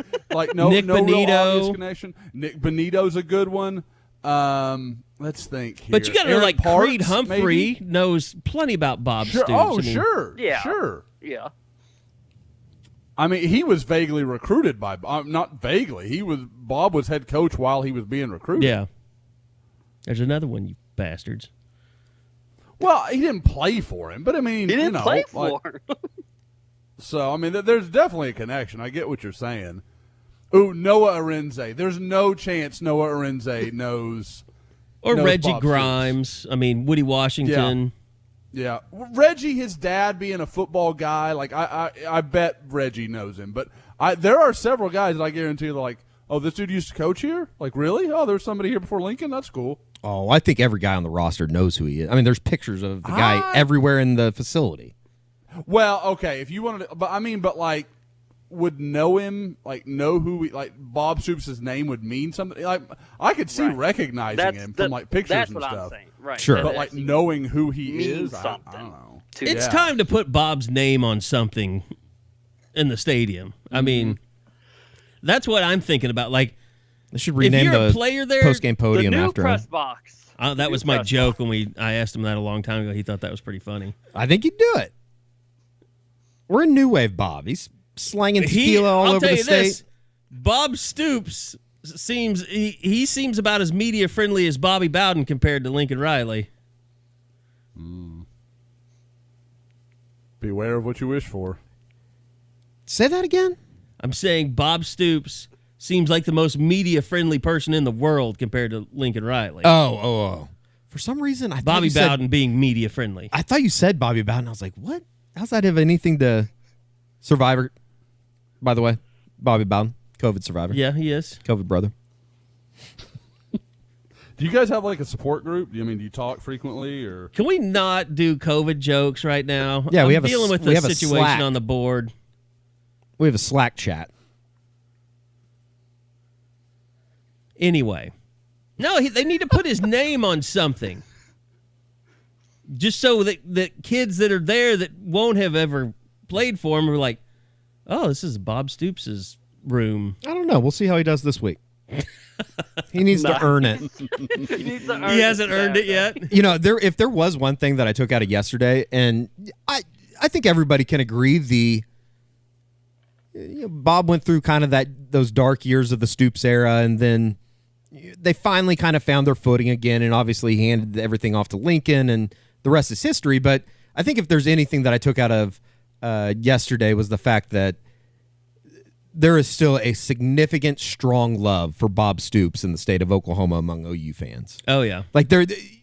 [SPEAKER 5] No
[SPEAKER 2] Nick
[SPEAKER 5] real
[SPEAKER 2] Bonito.
[SPEAKER 5] obvious connection. Nick Bonito's a good one. Let's think here.
[SPEAKER 2] But you got to know,
[SPEAKER 5] Parks,
[SPEAKER 2] Creed Humphrey
[SPEAKER 5] maybe?
[SPEAKER 2] Knows plenty about Bob Stoops.
[SPEAKER 5] Oh, sure.
[SPEAKER 4] Yeah.
[SPEAKER 5] Sure.
[SPEAKER 4] Yeah.
[SPEAKER 5] He was vaguely recruited by not vaguely. Bob was head coach while he was being recruited.
[SPEAKER 2] Yeah. There's another one, you bastards.
[SPEAKER 5] Well, he didn't play for him, but
[SPEAKER 4] he didn't play for him.
[SPEAKER 5] So there's definitely a connection. I get what you're saying. Ooh, Noah Arinze. There's no chance Noah Arinze knows.
[SPEAKER 2] Or
[SPEAKER 5] knows
[SPEAKER 2] Reggie
[SPEAKER 5] Bob
[SPEAKER 2] Grimes.
[SPEAKER 5] Stoops.
[SPEAKER 2] Woody Washington.
[SPEAKER 5] Yeah. Reggie, his dad being a football guy, I bet Reggie knows him. But there are several guys that I guarantee they're like, oh, this dude used to coach here? Really? Oh, there's somebody here before Lincoln? That's cool.
[SPEAKER 3] Oh, I think every guy on the roster knows who he is. There's pictures of the guy everywhere in the facility.
[SPEAKER 5] Well, okay, if you wanted to, would know him, know who Bob Stoops' name would mean something. I could see recognizing him from pictures
[SPEAKER 4] that's
[SPEAKER 5] and
[SPEAKER 4] what
[SPEAKER 5] stuff.
[SPEAKER 4] I'm saying. Right.
[SPEAKER 3] Sure.
[SPEAKER 5] But knowing who he is, I don't know.
[SPEAKER 2] It's time to put Bob's name on something in the stadium. That's what I'm thinking about.
[SPEAKER 3] They should rename the post-game podium
[SPEAKER 4] the new
[SPEAKER 3] after
[SPEAKER 4] press
[SPEAKER 3] him.
[SPEAKER 4] Box.
[SPEAKER 2] That was my joke when I asked him that a long time ago. He thought that was pretty funny.
[SPEAKER 3] I think he'd do it. We're in New Wave Bob. He's slanging tequila all over the state.
[SPEAKER 2] Bob Stoops seems he seems about as media friendly as Bobby Bowden compared to Lincoln Riley.
[SPEAKER 5] Beware of what you wish for.
[SPEAKER 3] Say that again?
[SPEAKER 2] I'm saying Bob Stoops seems like the most media-friendly person in the world compared to Lincoln Riley.
[SPEAKER 3] Oh. For some reason, I thought
[SPEAKER 2] Bobby
[SPEAKER 3] you said,
[SPEAKER 2] Bowden being media-friendly.
[SPEAKER 3] I thought you said Bobby Bowden. I was like, what? How's that have anything to Survivor? By the way, Bobby Bowden, COVID survivor.
[SPEAKER 2] Yeah, he is.
[SPEAKER 3] COVID brother.
[SPEAKER 5] Do you guys have like a support group? Do you talk frequently or?
[SPEAKER 2] Can we not do COVID jokes right now?
[SPEAKER 3] Yeah, we
[SPEAKER 2] I'm
[SPEAKER 3] have
[SPEAKER 2] dealing with
[SPEAKER 3] we
[SPEAKER 2] the
[SPEAKER 3] have a
[SPEAKER 2] situation
[SPEAKER 3] Slack.
[SPEAKER 2] on the board.
[SPEAKER 3] We have a Slack chat.
[SPEAKER 2] Anyway, no, they need to put his name on something, just so that kids that are there that won't have ever played for him are like, oh, this is Bob Stoops' room.
[SPEAKER 3] I don't know. We'll see how he does this week. He needs to earn it.
[SPEAKER 2] He hasn't earned it yet.
[SPEAKER 3] If there was one thing that I took out of yesterday, and I think everybody can agree, Bob went through kind of those dark years of the Stoops era, and then they finally kind of found their footing again, and obviously he handed everything off to Lincoln, and the rest is history. But I think if there's anything that I took out of yesterday was the fact that there is still a significant, strong love for Bob Stoops in the state of Oklahoma among OU fans.
[SPEAKER 2] Oh, yeah.
[SPEAKER 3] Like,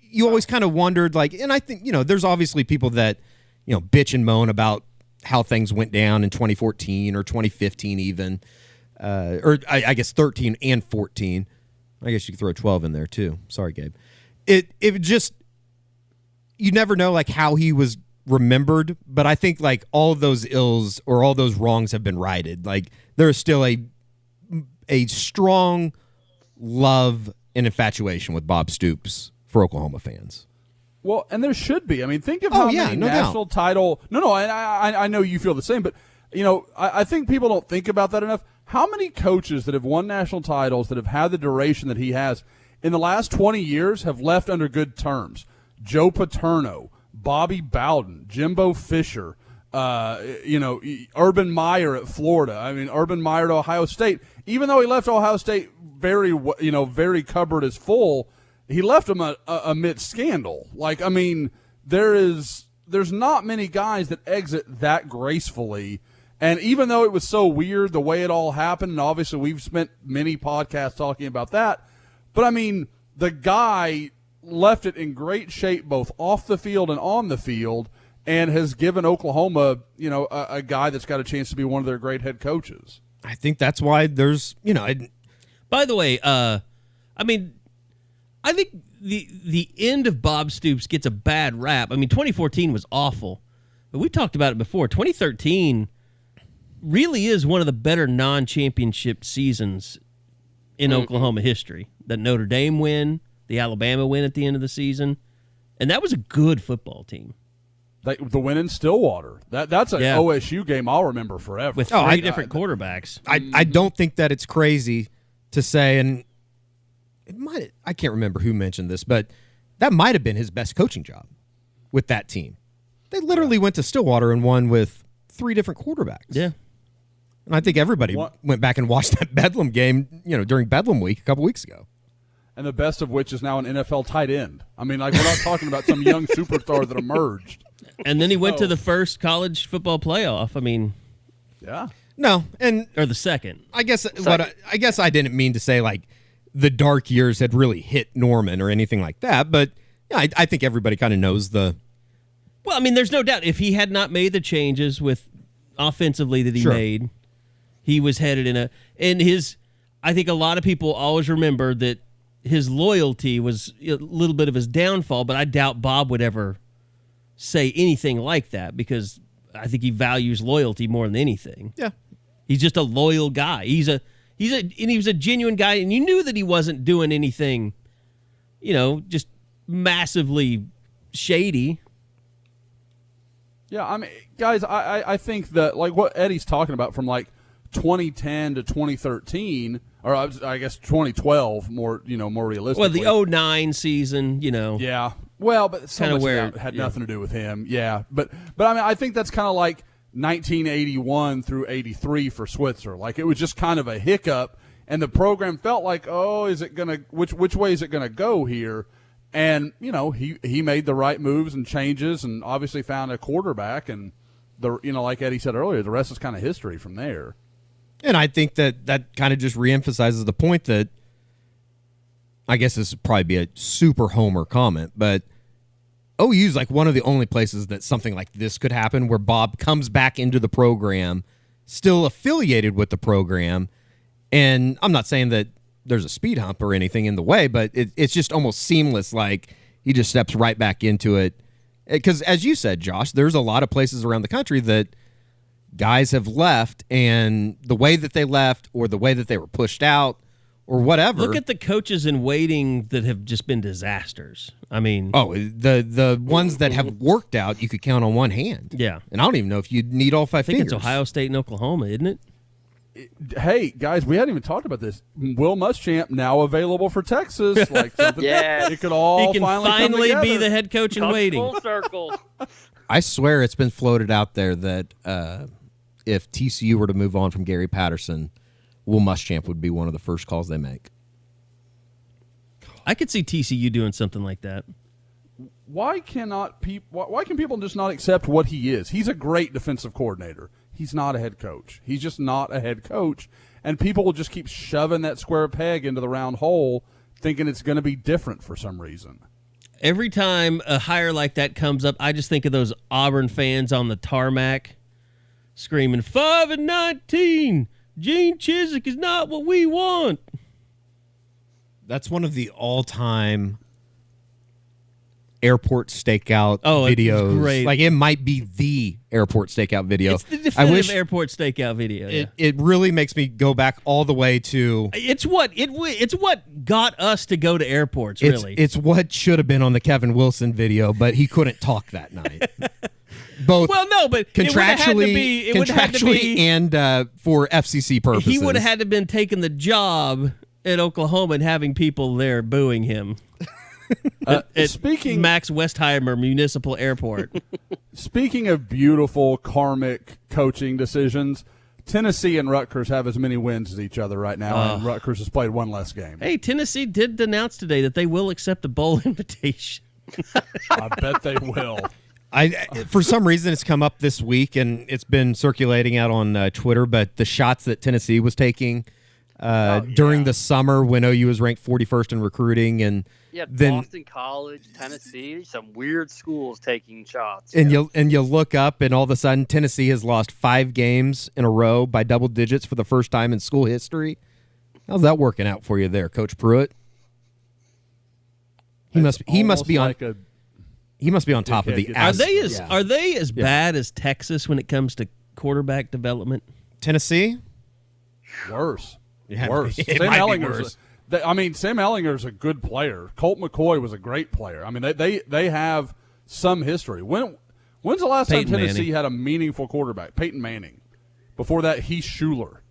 [SPEAKER 3] you always kind of wondered, like, and I think, there's obviously people that, bitch and moan about how things went down in 2014 or 2015 even, or I guess 13 and 14. I guess you could throw 12 in there, too. Sorry, Gabe. It just, you never know, like, how he was remembered, but I think, like, all of those ills or all those wrongs have been righted. Like, there is still a strong love and infatuation with Bob Stoops for Oklahoma fans.
[SPEAKER 5] Well, and there should be. Think of how many national title. No, I know you feel the same, but I think people don't think about that enough. How many coaches that have won national titles that have had the duration that he has in the last 20 years have left under good terms? Joe Paterno, Bobby Bowden, Jimbo Fisher, Urban Meyer at Florida. Urban Meyer to Ohio State. Even though he left Ohio State very cupboard is full, he left them amidst scandal. There's not many guys that exit that gracefully. And even though it was so weird the way it all happened, and obviously we've spent many podcasts talking about that, but the guy left it in great shape both off the field and on the field, and has given Oklahoma, a guy that's got a chance to be one of their great head coaches.
[SPEAKER 3] I think that's why there's,
[SPEAKER 2] By the way, I think the end of Bob Stoops gets a bad rap. 2014 was awful, but we talked about it before. 2013 really is one of the better non-championship seasons in Oklahoma history. The Notre Dame win, the Alabama win at the end of the season, and that was a good football team.
[SPEAKER 5] The win in Stillwater. That's an OSU game I'll remember forever.
[SPEAKER 2] With three different quarterbacks.
[SPEAKER 3] I don't think that it's crazy to say, and I can't remember who mentioned this, but that might have been his best coaching job with that team. They literally went to Stillwater and won with three different quarterbacks.
[SPEAKER 2] Yeah.
[SPEAKER 3] And I think everybody went back and watched that Bedlam game, during Bedlam week a couple weeks ago.
[SPEAKER 5] And the best of which is now an NFL tight end. We're not talking about some young superstar that emerged.
[SPEAKER 2] And then he went to the first college football playoff.
[SPEAKER 5] Yeah.
[SPEAKER 3] No,
[SPEAKER 2] or the second.
[SPEAKER 3] I guess I guess I didn't mean to say like the dark years had really hit Norman or anything like that, but yeah, I think everybody kind of knows the.
[SPEAKER 2] Well, there's no doubt if he had not made the changes with offensively that he made, he was headed I think a lot of people always remember that his loyalty was a little bit of his downfall, but I doubt Bob would ever say anything like that because I think he values loyalty more than anything.
[SPEAKER 3] Yeah.
[SPEAKER 2] He's just a loyal guy. He was a genuine guy, and you knew that he wasn't doing anything, just massively shady.
[SPEAKER 5] Yeah, guys, I think that like what Eddie's talking about from like 2010 to 2013, or I guess 2012, more realistically.
[SPEAKER 2] Well, the 2009 season,
[SPEAKER 5] Yeah. Well, but so
[SPEAKER 2] kinda
[SPEAKER 5] much
[SPEAKER 2] where
[SPEAKER 5] of that had nothing to do with him. Yeah, but I think that's kind of like 1981 through 83 for Switzer. Like it was just kind of a hiccup, and the program felt like, oh, is it gonna which way is it gonna go here? And he made the right moves and changes, and obviously found a quarterback, and like Eddie said earlier, the rest is kind of history from there.
[SPEAKER 3] And I think that kind of just reemphasizes the point that, I guess this would probably be a super homer comment, but OU is like one of the only places that something like this could happen, where Bob comes back into the program, still affiliated with the program. And I'm not saying that there's a speed hump or anything in the way, but it's just almost seamless. Like, he just steps right back into it. Because as you said, Josh, there's a lot of places around the country that guys have left, and the way that they left or the way that they were pushed out or whatever.
[SPEAKER 2] Look at the coaches in waiting that have just been disasters. I mean,
[SPEAKER 3] the ones that have worked out, you could count on one hand.
[SPEAKER 2] Yeah.
[SPEAKER 3] And I don't even know if you'd need all five
[SPEAKER 2] I think
[SPEAKER 3] fingers.
[SPEAKER 2] it's Ohio State and Oklahoma, isn't it?
[SPEAKER 5] Hey, guys, we hadn't even talked about this. Will Muschamp now available for Texas. Like, something,
[SPEAKER 4] Yes.
[SPEAKER 5] it could all
[SPEAKER 2] He can
[SPEAKER 5] finally come
[SPEAKER 2] be
[SPEAKER 5] together.
[SPEAKER 2] the head coach in
[SPEAKER 4] Come
[SPEAKER 2] waiting.
[SPEAKER 4] full circle.
[SPEAKER 3] I swear it's been floated out there that if TCU were to move on from Gary Patterson, Will Muschamp would be one of the first calls they make.
[SPEAKER 2] I could see TCU doing something like that.
[SPEAKER 5] Why can people just not accept what he is? He's a great defensive coordinator. He's not a head coach. He's just not a head coach. And people will just keep shoving that square peg into the round hole, thinking it's going to be different for some reason.
[SPEAKER 2] Every time a hire like that comes up, I just think of those Auburn fans on the tarmac screaming, 5-19, Gene Chizik is not what we want.
[SPEAKER 3] That's one of the all-time airport stakeout
[SPEAKER 2] It's
[SPEAKER 3] videos.
[SPEAKER 2] great.
[SPEAKER 3] Like, it might be the airport stakeout video.
[SPEAKER 2] It's the definitive airport stakeout video. Yeah.
[SPEAKER 3] It really makes me go back all the way to
[SPEAKER 2] It's what got us to go to airports. Really,
[SPEAKER 3] it's what should have been on the Kevin Wilson video, but he couldn't talk that night. Both
[SPEAKER 2] well, no, but
[SPEAKER 3] contractually,
[SPEAKER 2] it would have to be,
[SPEAKER 3] and for FCC purposes.
[SPEAKER 2] he would have had to been taking the job at Oklahoma and having people there booing him. At Max Westheimer Municipal Airport.
[SPEAKER 5] Speaking of beautiful karmic coaching decisions, Tennessee and Rutgers have as many wins as each other right now, and Rutgers has played one less game.
[SPEAKER 2] Hey, Tennessee did announce today that they will accept a bowl invitation.
[SPEAKER 5] I bet they will.
[SPEAKER 3] For some reason, it's come up this week, and it's been circulating out on Twitter, but the shots that Tennessee was taking during the summer when OU was ranked 41st in recruiting, and then
[SPEAKER 4] Boston College, Tennessee, some weird schools taking shots.
[SPEAKER 3] And you look up, and all of a sudden, Tennessee has lost 5 games in a row by double digits for the first time in school history. How's that working out for you there, Coach Pruitt? He must be on top of the.
[SPEAKER 2] Are they as bad as Texas when it comes to quarterback development?
[SPEAKER 3] Tennessee,
[SPEAKER 5] worse.
[SPEAKER 3] Yeah,
[SPEAKER 5] worse.
[SPEAKER 3] Sam
[SPEAKER 5] Ehlinger's a good player. Colt McCoy was a great player. I mean, they have some history. When's the last time Tennessee had a meaningful quarterback? Peyton Manning. Before that, Heath Schuler.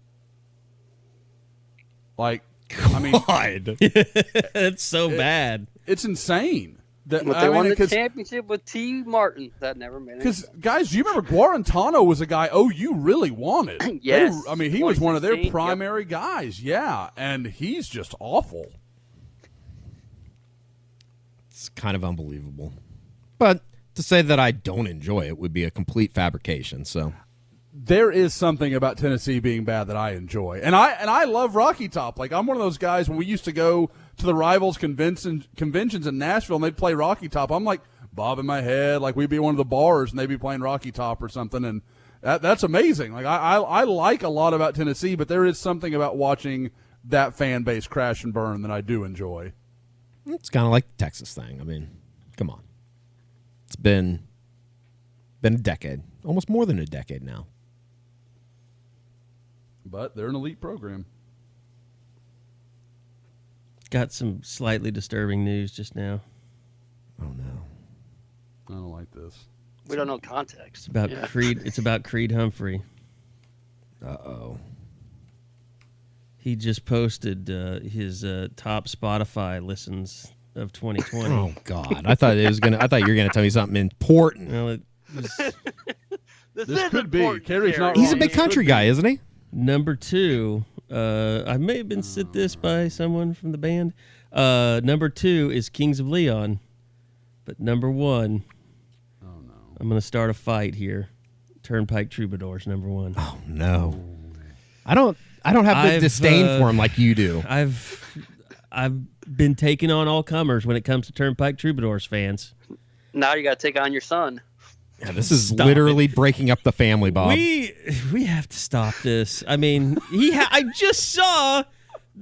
[SPEAKER 5] Like, I mean,
[SPEAKER 2] It's so bad.
[SPEAKER 5] It's insane.
[SPEAKER 4] But they won the championship with T. Martin. That never made it.
[SPEAKER 5] Because, guys, do you remember Guarantano was a guy OU really wanted?
[SPEAKER 4] Yes.
[SPEAKER 5] He was one of their primary guys. Yeah, and he's just awful.
[SPEAKER 3] It's kind of unbelievable. But to say that I don't enjoy it would be a complete fabrication. So
[SPEAKER 5] there is something about Tennessee being bad that I enjoy. And I love Rocky Top. Like, I'm one of those guys when we used to go to the Rivals conventions in Nashville and they'd play Rocky Top. I'm like bobbing my head like we'd be at one of the bars and they'd be playing Rocky Top or something, and that's amazing. Like I like a lot about Tennessee, but there is something about watching that fan base crash and burn that I do enjoy.
[SPEAKER 3] It's kind of like the Texas thing. I mean, come on. It's been a decade, almost more than a decade now.
[SPEAKER 5] But they're an elite program.
[SPEAKER 2] Got some slightly disturbing news just now.
[SPEAKER 3] Oh no,
[SPEAKER 5] I don't like this.
[SPEAKER 4] We don't know context.
[SPEAKER 2] It's about Creed. It's about Creed Humphrey.
[SPEAKER 3] Uh-oh.
[SPEAKER 2] He just posted his top Spotify listens of 2020.
[SPEAKER 3] Oh God, I thought you were gonna tell me something important.
[SPEAKER 2] Well, it was
[SPEAKER 5] This could be. Carrie's not
[SPEAKER 3] He's
[SPEAKER 5] wrong.
[SPEAKER 3] a big country guy, isn't he?
[SPEAKER 2] number 2. I may have been sent this by someone from the band. Number 2 is Kings of Leon, but number 1.
[SPEAKER 5] Oh no!
[SPEAKER 2] I'm going to start a fight here. Turnpike Troubadours, number 1.
[SPEAKER 3] Oh no. I don't have the disdain for him like you do.
[SPEAKER 2] I've been taking on all comers when it comes to Turnpike Troubadours fans.
[SPEAKER 4] Now you got to take on your son.
[SPEAKER 3] Yeah, this is literally breaking up the family, Bob.
[SPEAKER 2] We have to stop this. I mean, I just saw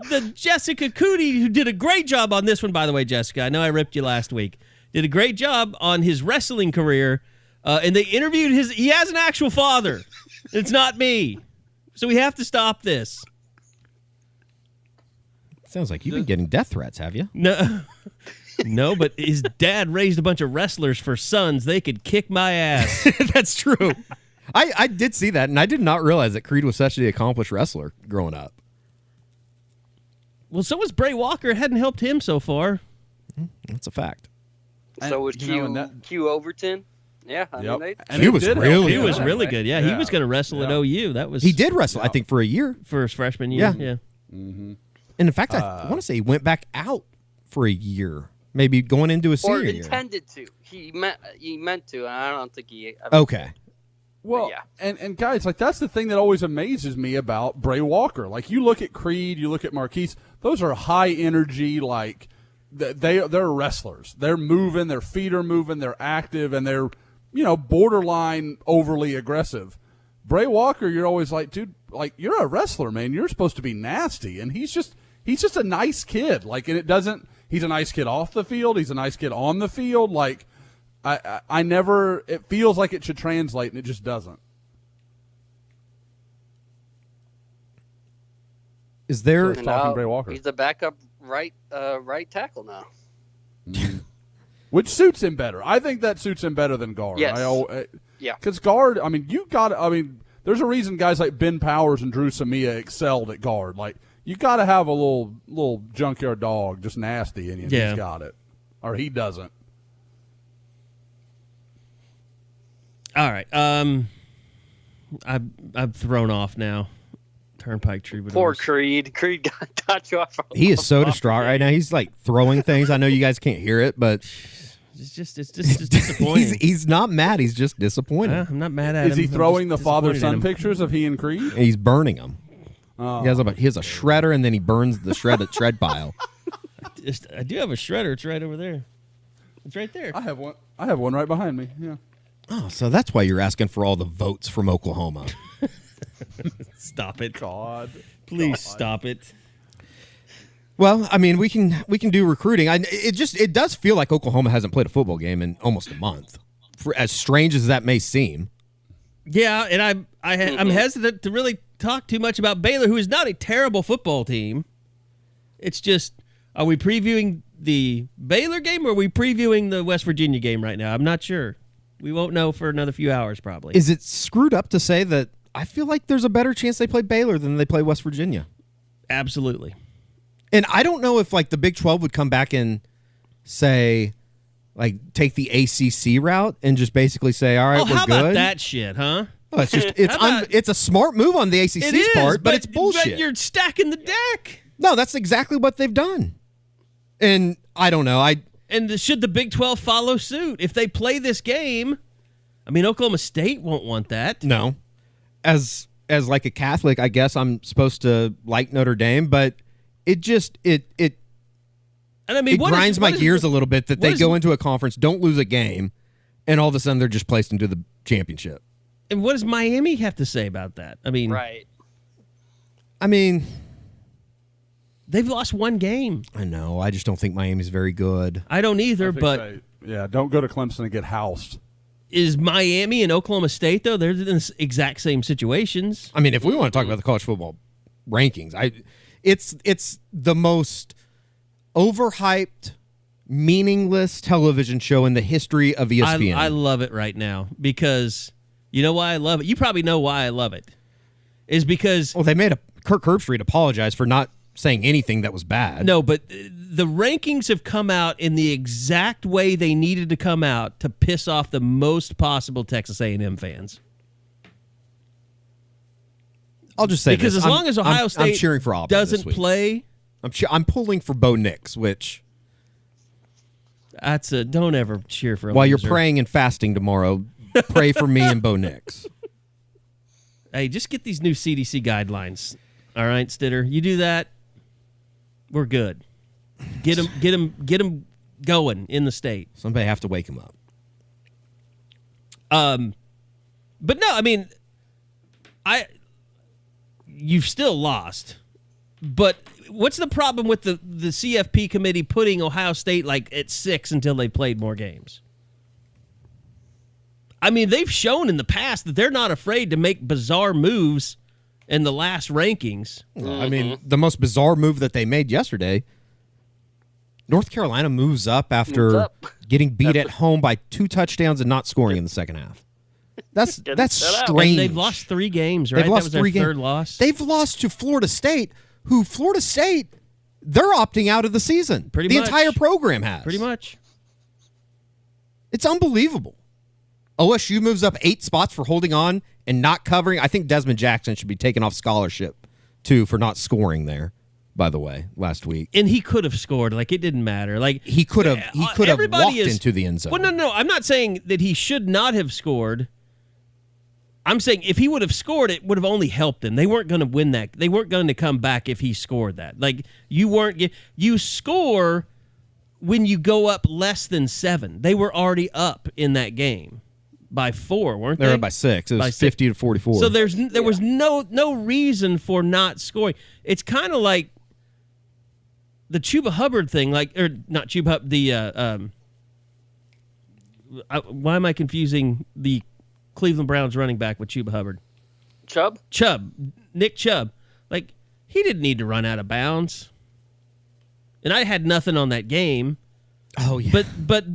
[SPEAKER 2] the Jessica Cootie, who did a great job on this one, by the way, Jessica. I know I ripped you last week. Did a great job on his wrestling career, and they interviewed he has an actual father. It's not me. So we have to stop this.
[SPEAKER 3] Sounds like you've been getting death threats, have you?
[SPEAKER 2] No. No, but his dad raised a bunch of wrestlers for sons. They could kick my ass.
[SPEAKER 3] That's true. I did see that, and I did not realize that Creed was such an accomplished wrestler growing up.
[SPEAKER 2] Well, so was Bray Walker. It hadn't helped him so far.
[SPEAKER 3] That's a fact.
[SPEAKER 4] So was Q Overton. Yeah, I mean,
[SPEAKER 3] he was really
[SPEAKER 2] He was really good. Yeah, he was going to wrestle at OU.
[SPEAKER 3] He did wrestle, I think, for a year.
[SPEAKER 2] For his freshman year,
[SPEAKER 3] yeah. Mm-hmm. And in fact, I want to say he went back out for a year. Maybe going into a senior year.
[SPEAKER 4] Or intended to. He meant to, and I don't think he...
[SPEAKER 3] Okay.
[SPEAKER 5] Well, yeah. And guys, like, that's the thing that always amazes me about Bray Walker. Like, you look at Creed, you look at Marquise, those are high energy, like, they're wrestlers. They're moving, their feet are moving, they're active, and they're, borderline overly aggressive. Bray Walker, you're always like, dude, like, you're a wrestler, man. You're supposed to be nasty. And he's just a nice kid. Like, and it doesn't... He's a nice kid off the field. He's a nice kid on the field. Like, I never, it feels like it should translate, and it just doesn't.
[SPEAKER 3] Is there
[SPEAKER 5] talking Bray Walker?
[SPEAKER 4] He's the backup right tackle now.
[SPEAKER 5] Which suits him better. I think that suits him better than guard.
[SPEAKER 4] Yes. Yeah.
[SPEAKER 5] Because guard, there's a reason guys like Ben Powers and Drew Samia excelled at guard. Like, you got to have a little junkyard dog, just nasty in you. Yeah. He's got it. Or he doesn't.
[SPEAKER 2] All right. I'm thrown off now. Turnpike Troubadours.
[SPEAKER 4] Poor Creed. Creed got you off.
[SPEAKER 3] He is so distraught right now. He's like throwing things. I know you guys can't hear it, but
[SPEAKER 2] it's just disappointing.
[SPEAKER 3] he's not mad. He's just disappointed.
[SPEAKER 2] I'm not mad at him.
[SPEAKER 5] Is he throwing the father-son pictures of he and Creed?
[SPEAKER 3] And he's burning them. Oh. He has a shredder, and then he burns the shred pile.
[SPEAKER 2] I do have a shredder. It's right over there. It's right there.
[SPEAKER 5] I have one right behind me. Yeah.
[SPEAKER 3] Oh, so that's why you're asking for all the votes from Oklahoma.
[SPEAKER 2] Stop it,
[SPEAKER 5] God!
[SPEAKER 2] Please stop it.
[SPEAKER 3] Well, I mean, we can do recruiting. It does feel like Oklahoma hasn't played a football game in almost a month. For as strange as that may seem.
[SPEAKER 2] Yeah, and I'm hesitant to really talk too much about Baylor, who is not a terrible football team. It's just, are we previewing the Baylor game or are we previewing the West Virginia game right now? I'm not sure. We won't know for another few hours probably.
[SPEAKER 3] Is it screwed up to say that I feel like there's a better chance they play Baylor than they play West Virginia?
[SPEAKER 2] Absolutely.
[SPEAKER 3] And I don't know if like the Big 12 would come back and say, like, take the ACC route and just basically say, all right, we're good.
[SPEAKER 2] How about that shit, huh?
[SPEAKER 3] Well, it's a smart move on the ACC's part, but it's bullshit.
[SPEAKER 2] But you're stacking the deck.
[SPEAKER 3] No, that's exactly what they've done. And I don't know.
[SPEAKER 2] And should the Big 12 follow suit? If they play this game, I mean, Oklahoma State won't want that.
[SPEAKER 3] No. As like a Catholic, I guess I'm supposed to like Notre Dame, but it just it grinds my gears a little bit that they go into a conference, don't lose a game, and all of a sudden they're just placed into the championship.
[SPEAKER 2] And what does Miami have to say about that? I mean,
[SPEAKER 4] right.
[SPEAKER 3] I mean,
[SPEAKER 2] they've lost one game.
[SPEAKER 3] I know. I just don't think Miami's very good.
[SPEAKER 2] I don't either, but
[SPEAKER 5] don't go to Clemson and get housed.
[SPEAKER 2] Is Miami and Oklahoma State, though? They're in the exact same situations.
[SPEAKER 3] I mean, if we want to talk about the college football rankings, it's the most overhyped, meaningless television show in the history of ESPN.
[SPEAKER 2] I love it right now because you know why I love it? You probably know why I love it. Is because...
[SPEAKER 3] Well, they made Kirk Herbstreit apologize for not saying anything that was bad.
[SPEAKER 2] No, but the rankings have come out in the exact way they needed to come out to piss off the most possible Texas A&M fans.
[SPEAKER 3] I'll just say
[SPEAKER 2] because
[SPEAKER 3] this.
[SPEAKER 2] As long as Ohio State
[SPEAKER 3] I'm cheering for Auburn
[SPEAKER 2] doesn't play...
[SPEAKER 3] I'm pulling for Bo Nix, which...
[SPEAKER 2] Don't ever cheer for a
[SPEAKER 3] While
[SPEAKER 2] loser.
[SPEAKER 3] You're praying and fasting tomorrow, pray for me and Bo Nix.
[SPEAKER 2] Hey, just get these new CDC guidelines. All right, Stitter. You do that, we're good. Get them going in the state.
[SPEAKER 3] Somebody have to wake him up.
[SPEAKER 2] But no, I mean, you've still lost. But what's the problem with the CFP committee putting Ohio State like at 6 until they played more games? I mean, they've shown in the past that they're not afraid to make bizarre moves in the last rankings.
[SPEAKER 3] Well, I mean, the most bizarre move that they made yesterday, North Carolina moves up after getting beat at home by 2 touchdowns and not scoring in the second half. That's strange.
[SPEAKER 2] And they've lost 3 games, right?
[SPEAKER 3] They've lost
[SPEAKER 2] that was
[SPEAKER 3] 3
[SPEAKER 2] their
[SPEAKER 3] games.
[SPEAKER 2] third loss.
[SPEAKER 3] They've lost to Florida State, who Florida State, they're opting out of the season.
[SPEAKER 2] Pretty
[SPEAKER 3] the
[SPEAKER 2] much.
[SPEAKER 3] entire program has.
[SPEAKER 2] Pretty much.
[SPEAKER 3] It's unbelievable. OSU moves up 8 spots for holding on and not covering. I think Desmond Jackson should be taken off scholarship, too, for not scoring there, by the way, last week.
[SPEAKER 2] And he could have scored. Like, it didn't matter. Like
[SPEAKER 3] He could have walked into the end zone.
[SPEAKER 2] Well, no. I'm not saying that he should not have scored. I'm saying if he would have scored, it would have only helped them. They weren't going to win that. They weren't going to come back if he scored that. Like, you score when you go up less than 7. They were already up in that game by 4, weren't they?
[SPEAKER 3] They were up by 6. It was 50 to 44.
[SPEAKER 2] So there was no reason for not scoring. It's kind of like the Chuba Hubbard thing, or not Chuba Hubbard, why am I confusing the Cleveland Browns running back with Chuba Hubbard?
[SPEAKER 4] Chubb?
[SPEAKER 2] Nick Chubb. Like, he didn't need to run out of bounds. And I had nothing on that game.
[SPEAKER 3] Oh, yeah.
[SPEAKER 2] But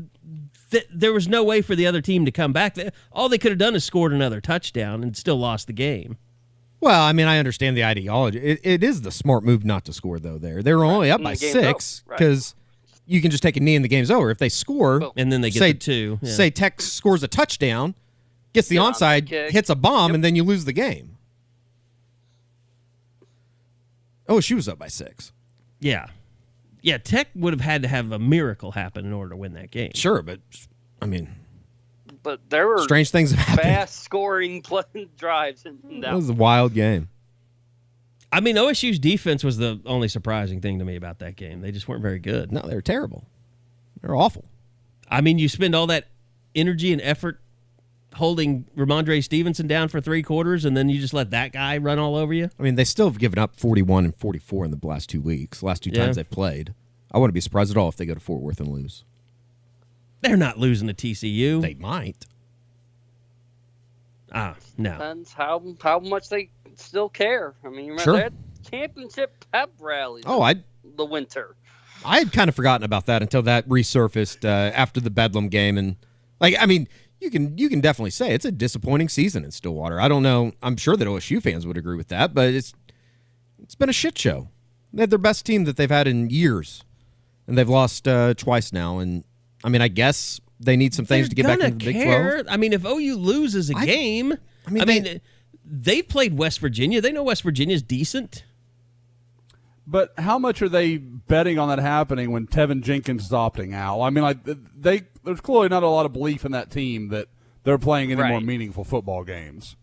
[SPEAKER 2] there was no way for the other team to come back. All they could have done is scored another touchdown and still lost the game.
[SPEAKER 3] Well, I mean, I understand the ideology. It is the smart move not to score, though, there. They were only up by 6 because you can just take a knee and the game's over. If they score,
[SPEAKER 2] and then they get the 2. Yeah.
[SPEAKER 3] Say Tech scores a touchdown, gets the onside, hits a bomb, and then you lose the game. Oh, she was up by 6.
[SPEAKER 2] Yeah. Yeah, Tech would have had to have a miracle happen in order to win that game.
[SPEAKER 3] Sure, but, I mean...
[SPEAKER 4] But there were
[SPEAKER 3] strange things have happened.
[SPEAKER 4] Fast-scoring drives.
[SPEAKER 3] That was a wild game.
[SPEAKER 2] I mean, OSU's defense was the only surprising thing to me about that game. They just weren't very good.
[SPEAKER 3] No, they were terrible. They were awful.
[SPEAKER 2] I mean, you spend all that energy and effort holding Ramondre Stevenson down for 3 quarters, and then you just let that guy run all over you?
[SPEAKER 3] I mean, they still have given up 41 and 44 in the last 2 weeks, last 2 times they've played. I wouldn't be surprised at all if they go to Fort Worth and lose.
[SPEAKER 2] They're not losing to TCU.
[SPEAKER 3] They might.
[SPEAKER 2] No.
[SPEAKER 4] Depends how much they still care. I mean, remember they had championship pep rallies the winter.
[SPEAKER 3] I had kind of forgotten about that until that resurfaced after the Bedlam game. And, I mean, you can definitely say it's a disappointing season in Stillwater. I don't know. I'm sure that OSU fans would agree with that, but it's been a shit show. They had their best team that they've had in years, and they've lost twice now. And, I mean, I guess they need some things to get back into the Big 12.
[SPEAKER 2] I mean, if OU loses a game, they've played West Virginia. They know West Virginia's decent.
[SPEAKER 5] But how much are they betting on that happening when Tevin Jenkins is opting out? I mean, there's clearly not a lot of belief in that team that they're playing any more meaningful football games.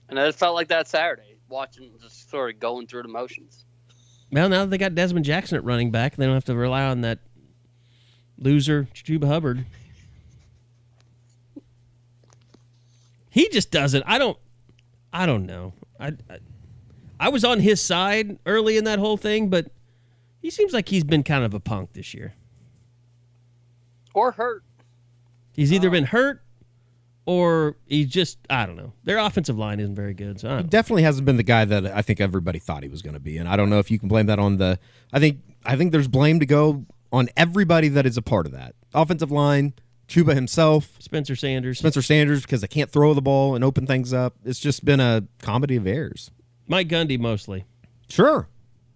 [SPEAKER 4] And it felt like that Saturday, watching, just sort of going through the motions.
[SPEAKER 2] Well, now that they got Desmond Jackson at running back, they don't have to rely on that loser Chuba Hubbard. He just doesn't. I don't know. I was on his side early in that whole thing, but he seems like he's been kind of a punk this year.
[SPEAKER 4] Or hurt.
[SPEAKER 2] He's either been hurt or he's just, I don't know. Their offensive line isn't very good. So
[SPEAKER 3] he definitely hasn't been the guy that I think everybody thought he was going to be. And I don't know if you can blame that on I think there's blame to go on everybody that is a part of that. Offensive line, Chuba himself.
[SPEAKER 2] Spencer Sanders, because
[SPEAKER 3] they can't throw the ball and open things up. It's just been a comedy of errors.
[SPEAKER 2] Mike Gundy mostly.
[SPEAKER 3] Sure.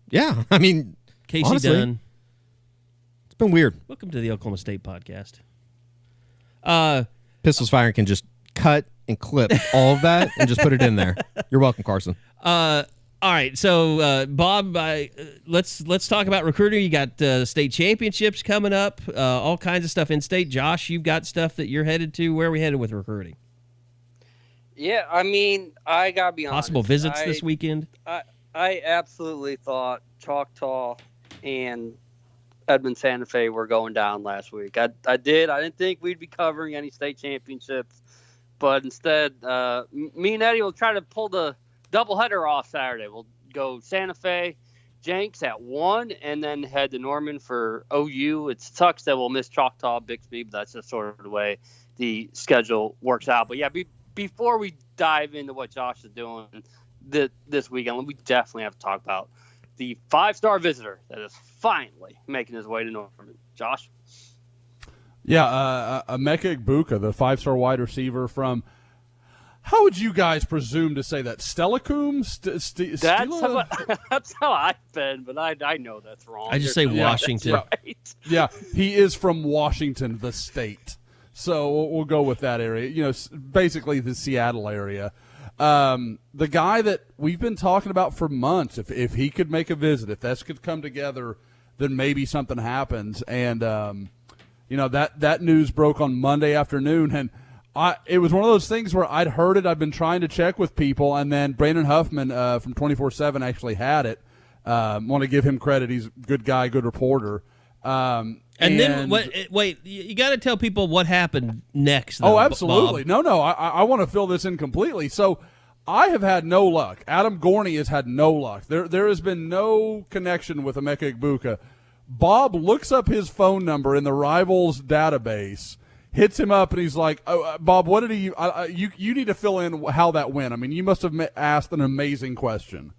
[SPEAKER 3] Yeah. I mean,
[SPEAKER 2] Casey
[SPEAKER 3] honestly,
[SPEAKER 2] Dunn.
[SPEAKER 3] It's been weird.
[SPEAKER 2] Welcome to the Oklahoma State podcast.
[SPEAKER 3] Pistols Firing can just cut and clip all of that and just put it in there. You're welcome, Carson.
[SPEAKER 2] All right, so Bob, let's talk about recruiting. You got state championships coming up, all kinds of stuff in state. Josh, you've got stuff that you're headed to. Where are we headed with recruiting?
[SPEAKER 4] Yeah, I mean, I gotta be honest.
[SPEAKER 2] Possible visits this weekend?
[SPEAKER 4] I absolutely thought Choctaw and Edmond Santa Fe were going down last week. I didn't think we'd be covering any state championships, but instead, me and Eddie will try to pull the doubleheader off Saturday. We'll go Santa Fe, Jenks at 1, and then head to Norman for OU. It sucks that we'll miss Choctaw, Bixby, but that's just sort of the way the schedule works out. But yeah, before we dive into what Josh is doing this weekend, we definitely have to talk about the 5-star visitor that is finally making his way to Norman. Josh?
[SPEAKER 5] Yeah, Emeka Egbuka, the 5-star wide receiver from, how would you guys presume to say that? Stellacum?
[SPEAKER 4] That's how I've been, but I know that's wrong.
[SPEAKER 2] I just say Washington.
[SPEAKER 4] Right.
[SPEAKER 5] Yeah, he is from Washington, the state. So we'll go with that area. You know, basically the Seattle area. The guy that we've been talking about for months, if he could make a visit, if this could come together, then maybe something happens. And, that news broke on Monday afternoon. And it was one of those things where I'd heard it. I've been trying to check with people. And then Brandon Huffman from 24/7 actually had it. Want to give him credit. He's a good guy, good reporter.
[SPEAKER 2] And then, wait, you got to tell people what happened next. Though,
[SPEAKER 5] oh, absolutely.
[SPEAKER 2] Bob.
[SPEAKER 5] No, I want to fill this in completely. So I have had no luck. Adam Gorney has had no luck. There has been no connection with Emeka Egbuka. Bob looks up his phone number in the Rivals database, hits him up, and he's like, Bob, what did he you need to fill in how that went. I mean, you must have asked an amazing question.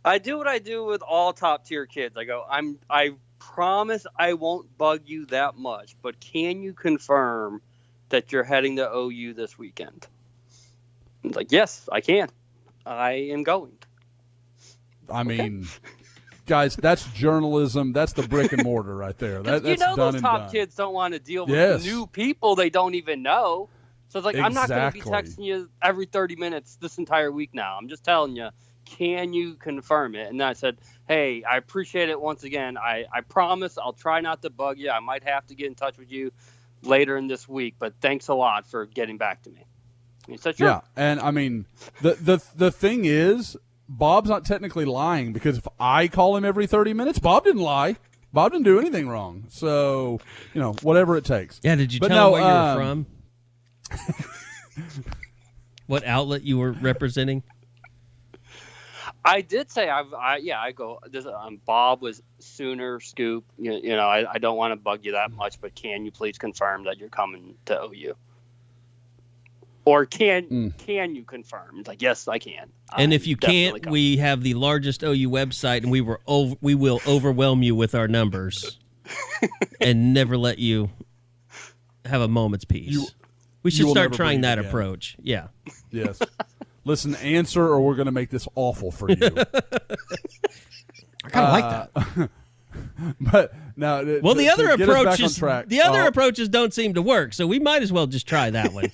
[SPEAKER 4] I do what I do with all top-tier kids. I go, I promise I won't bug you that much, but can you confirm that you're heading to OU this weekend? He's like, yes, I can. I am going.
[SPEAKER 5] I mean, guys, that's journalism. That's the brick and mortar right there. That's done
[SPEAKER 4] those
[SPEAKER 5] and
[SPEAKER 4] top
[SPEAKER 5] done.
[SPEAKER 4] kids don't want to deal with new people they don't even know. So it's like, I'm not going to be texting you every 30 minutes this entire week now. I'm just telling you, can you confirm it? And I said, hey, I appreciate it once again. I promise I'll try not to bug you. I might have to get in touch with you later in this week, but thanks a lot for getting back to me. And he said, sure.
[SPEAKER 5] Yeah, and I mean, the thing is, Bob's not technically lying, because if I call him every 30 minutes, Bob didn't lie. Bob didn't do anything wrong. So, whatever it takes.
[SPEAKER 2] Yeah, did you tell him where you were from? What outlet you were representing?
[SPEAKER 4] I did say I go. Bob was Sooner Scoop. I don't want to bug you that much, but can you please confirm that you're coming to OU? Or can you confirm? It's like, yes, I can.
[SPEAKER 2] And if you can't, we have the largest OU website, and we will overwhelm you with our numbers and never let you have a moment's peace. We should start trying that approach. Yeah.
[SPEAKER 5] Yes. Listen, answer, or we're going to make this awful for you.
[SPEAKER 3] I kind of like that.
[SPEAKER 5] But now,
[SPEAKER 2] the other approaches don't seem to work, so we might as well just try that one.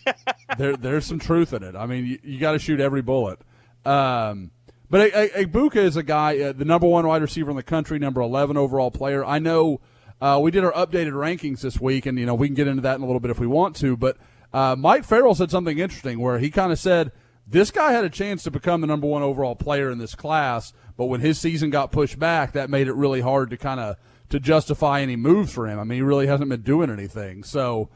[SPEAKER 5] There's some truth in it. I mean, you got to shoot every bullet. But Egbuka is a guy, the number 1 wide receiver in the country, number 11 overall player. I know we did our updated rankings this week, and we can get into that in a little bit if we want to. But Mike Farrell said something interesting where he kind of said, this guy had a chance to become the number 1 overall player in this class, but when his season got pushed back, that made it really hard to justify any moves for him. I mean, he really hasn't been doing anything. So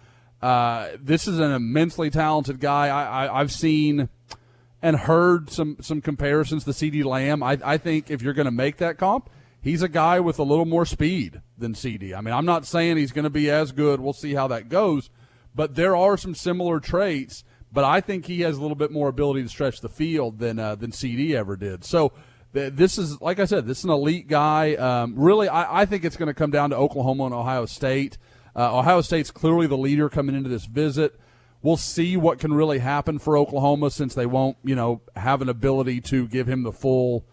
[SPEAKER 5] this is an immensely talented guy. I've seen and heard some comparisons to CeeDee Lamb. I think if you're going to make that comp, he's a guy with a little more speed than CeeDee. I mean, I'm not saying he's going to be as good. We'll see how that goes. But there are some similar traits. But I think he has a little bit more ability to stretch the field than CeeDee ever did. So this is, like I said, this is an elite guy. Really, I think it's going to come down to Oklahoma and Ohio State. Ohio State's clearly the leader coming into this visit. We'll see what can really happen for Oklahoma, since they won't, have an ability to give him the full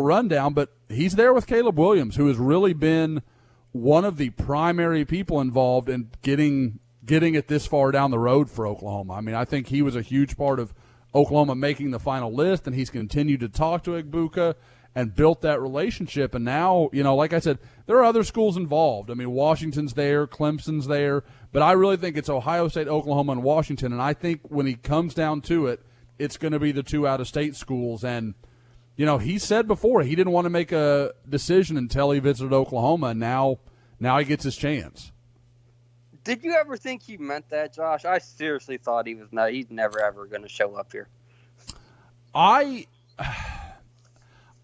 [SPEAKER 5] rundown. But he's there with Caleb Williams, who has really been one of the primary people involved in getting it this far down the road for Oklahoma. I mean, I think he was a huge part of Oklahoma making the final list, and he's continued to talk to Egbuka and built that relationship. And now, like I said, there are other schools involved. I mean, Washington's there, Clemson's there, but I really think it's Ohio State, Oklahoma, and Washington. And I think when he comes down to it, it's going to be the 2 out-of-state schools. And, he said before he didn't want to make a decision until he visited Oklahoma, and now he gets his chance.
[SPEAKER 4] Did you ever think he meant that, Josh? I seriously thought he's never ever going to show up here.
[SPEAKER 5] I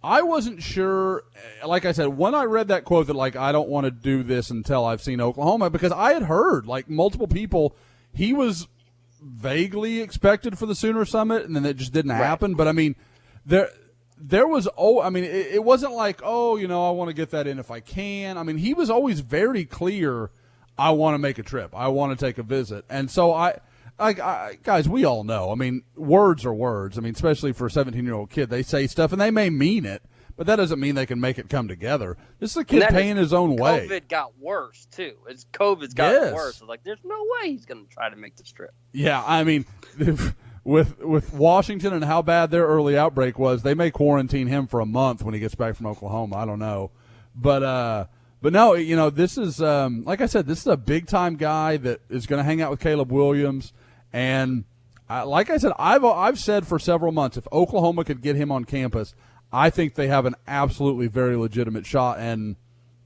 [SPEAKER 5] wasn't sure. Like I said, when I read that quote that I don't want to do this until I've seen Oklahoma, because I had heard multiple people, he was vaguely expected for the Sooner Summit, and then it just didn't happen. But I mean, there was it wasn't I want to get that in if I can. I mean, he was always very clear. I want to make a trip. I want to take a visit. And so guys, we all know. I mean, words are words. I mean, especially for a 17-year-old kid, they say stuff and they may mean it, but that doesn't mean they can make it come together. This is a kid paying his own way.
[SPEAKER 4] COVID got worse too. COVID's gotten worse. It's there's no way he's going to try to make this trip.
[SPEAKER 5] Yeah, I mean, with Washington and how bad their early outbreak was, they may quarantine him for a month when he gets back from Oklahoma. I don't know, but no, this is like I said, this is a big time guy that is going to hang out with Caleb Williams, and like I said, I've said for several months, if Oklahoma could get him on campus, I think they have an absolutely very legitimate shot, and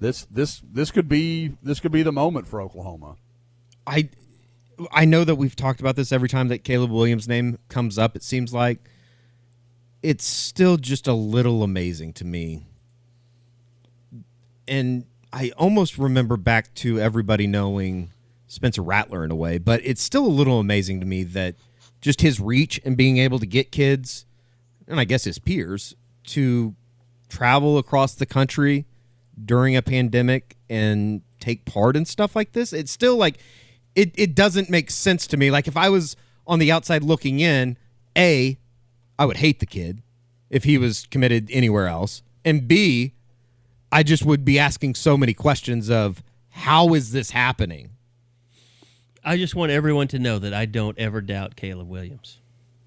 [SPEAKER 5] this could be the moment for Oklahoma.
[SPEAKER 3] I know that we've talked about this every time that Caleb Williams' name comes up. It seems like it's still just a little amazing to me, and I almost remember back to everybody knowing Spencer Rattler in a way, but it's still a little amazing to me that just his reach and being able to get kids, and I guess his peers, to travel across the country during a pandemic and take part in stuff like this. It's still it doesn't make sense to me. If I was on the outside looking in, A, I would hate the kid if he was committed anywhere else, and B, I just would be asking so many questions of how is this happening?
[SPEAKER 2] I just want everyone to know that I don't ever doubt Caleb Williams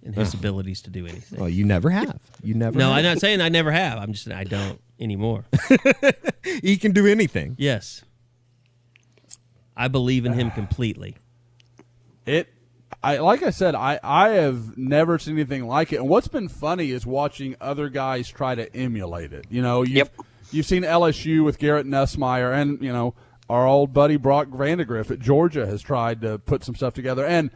[SPEAKER 2] and his abilities to do anything.
[SPEAKER 3] Well, you never have.
[SPEAKER 2] No, I'm not saying I never have. I'm just saying I don't anymore.
[SPEAKER 3] He can do anything.
[SPEAKER 2] Yes. I believe in him completely.
[SPEAKER 5] Like I said, I have never seen anything like it. And what's been funny is watching other guys try to emulate it. You've seen LSU with Garrett Nussmeier, and our old buddy Brock Vandegrift at Georgia has tried to put some stuff together. And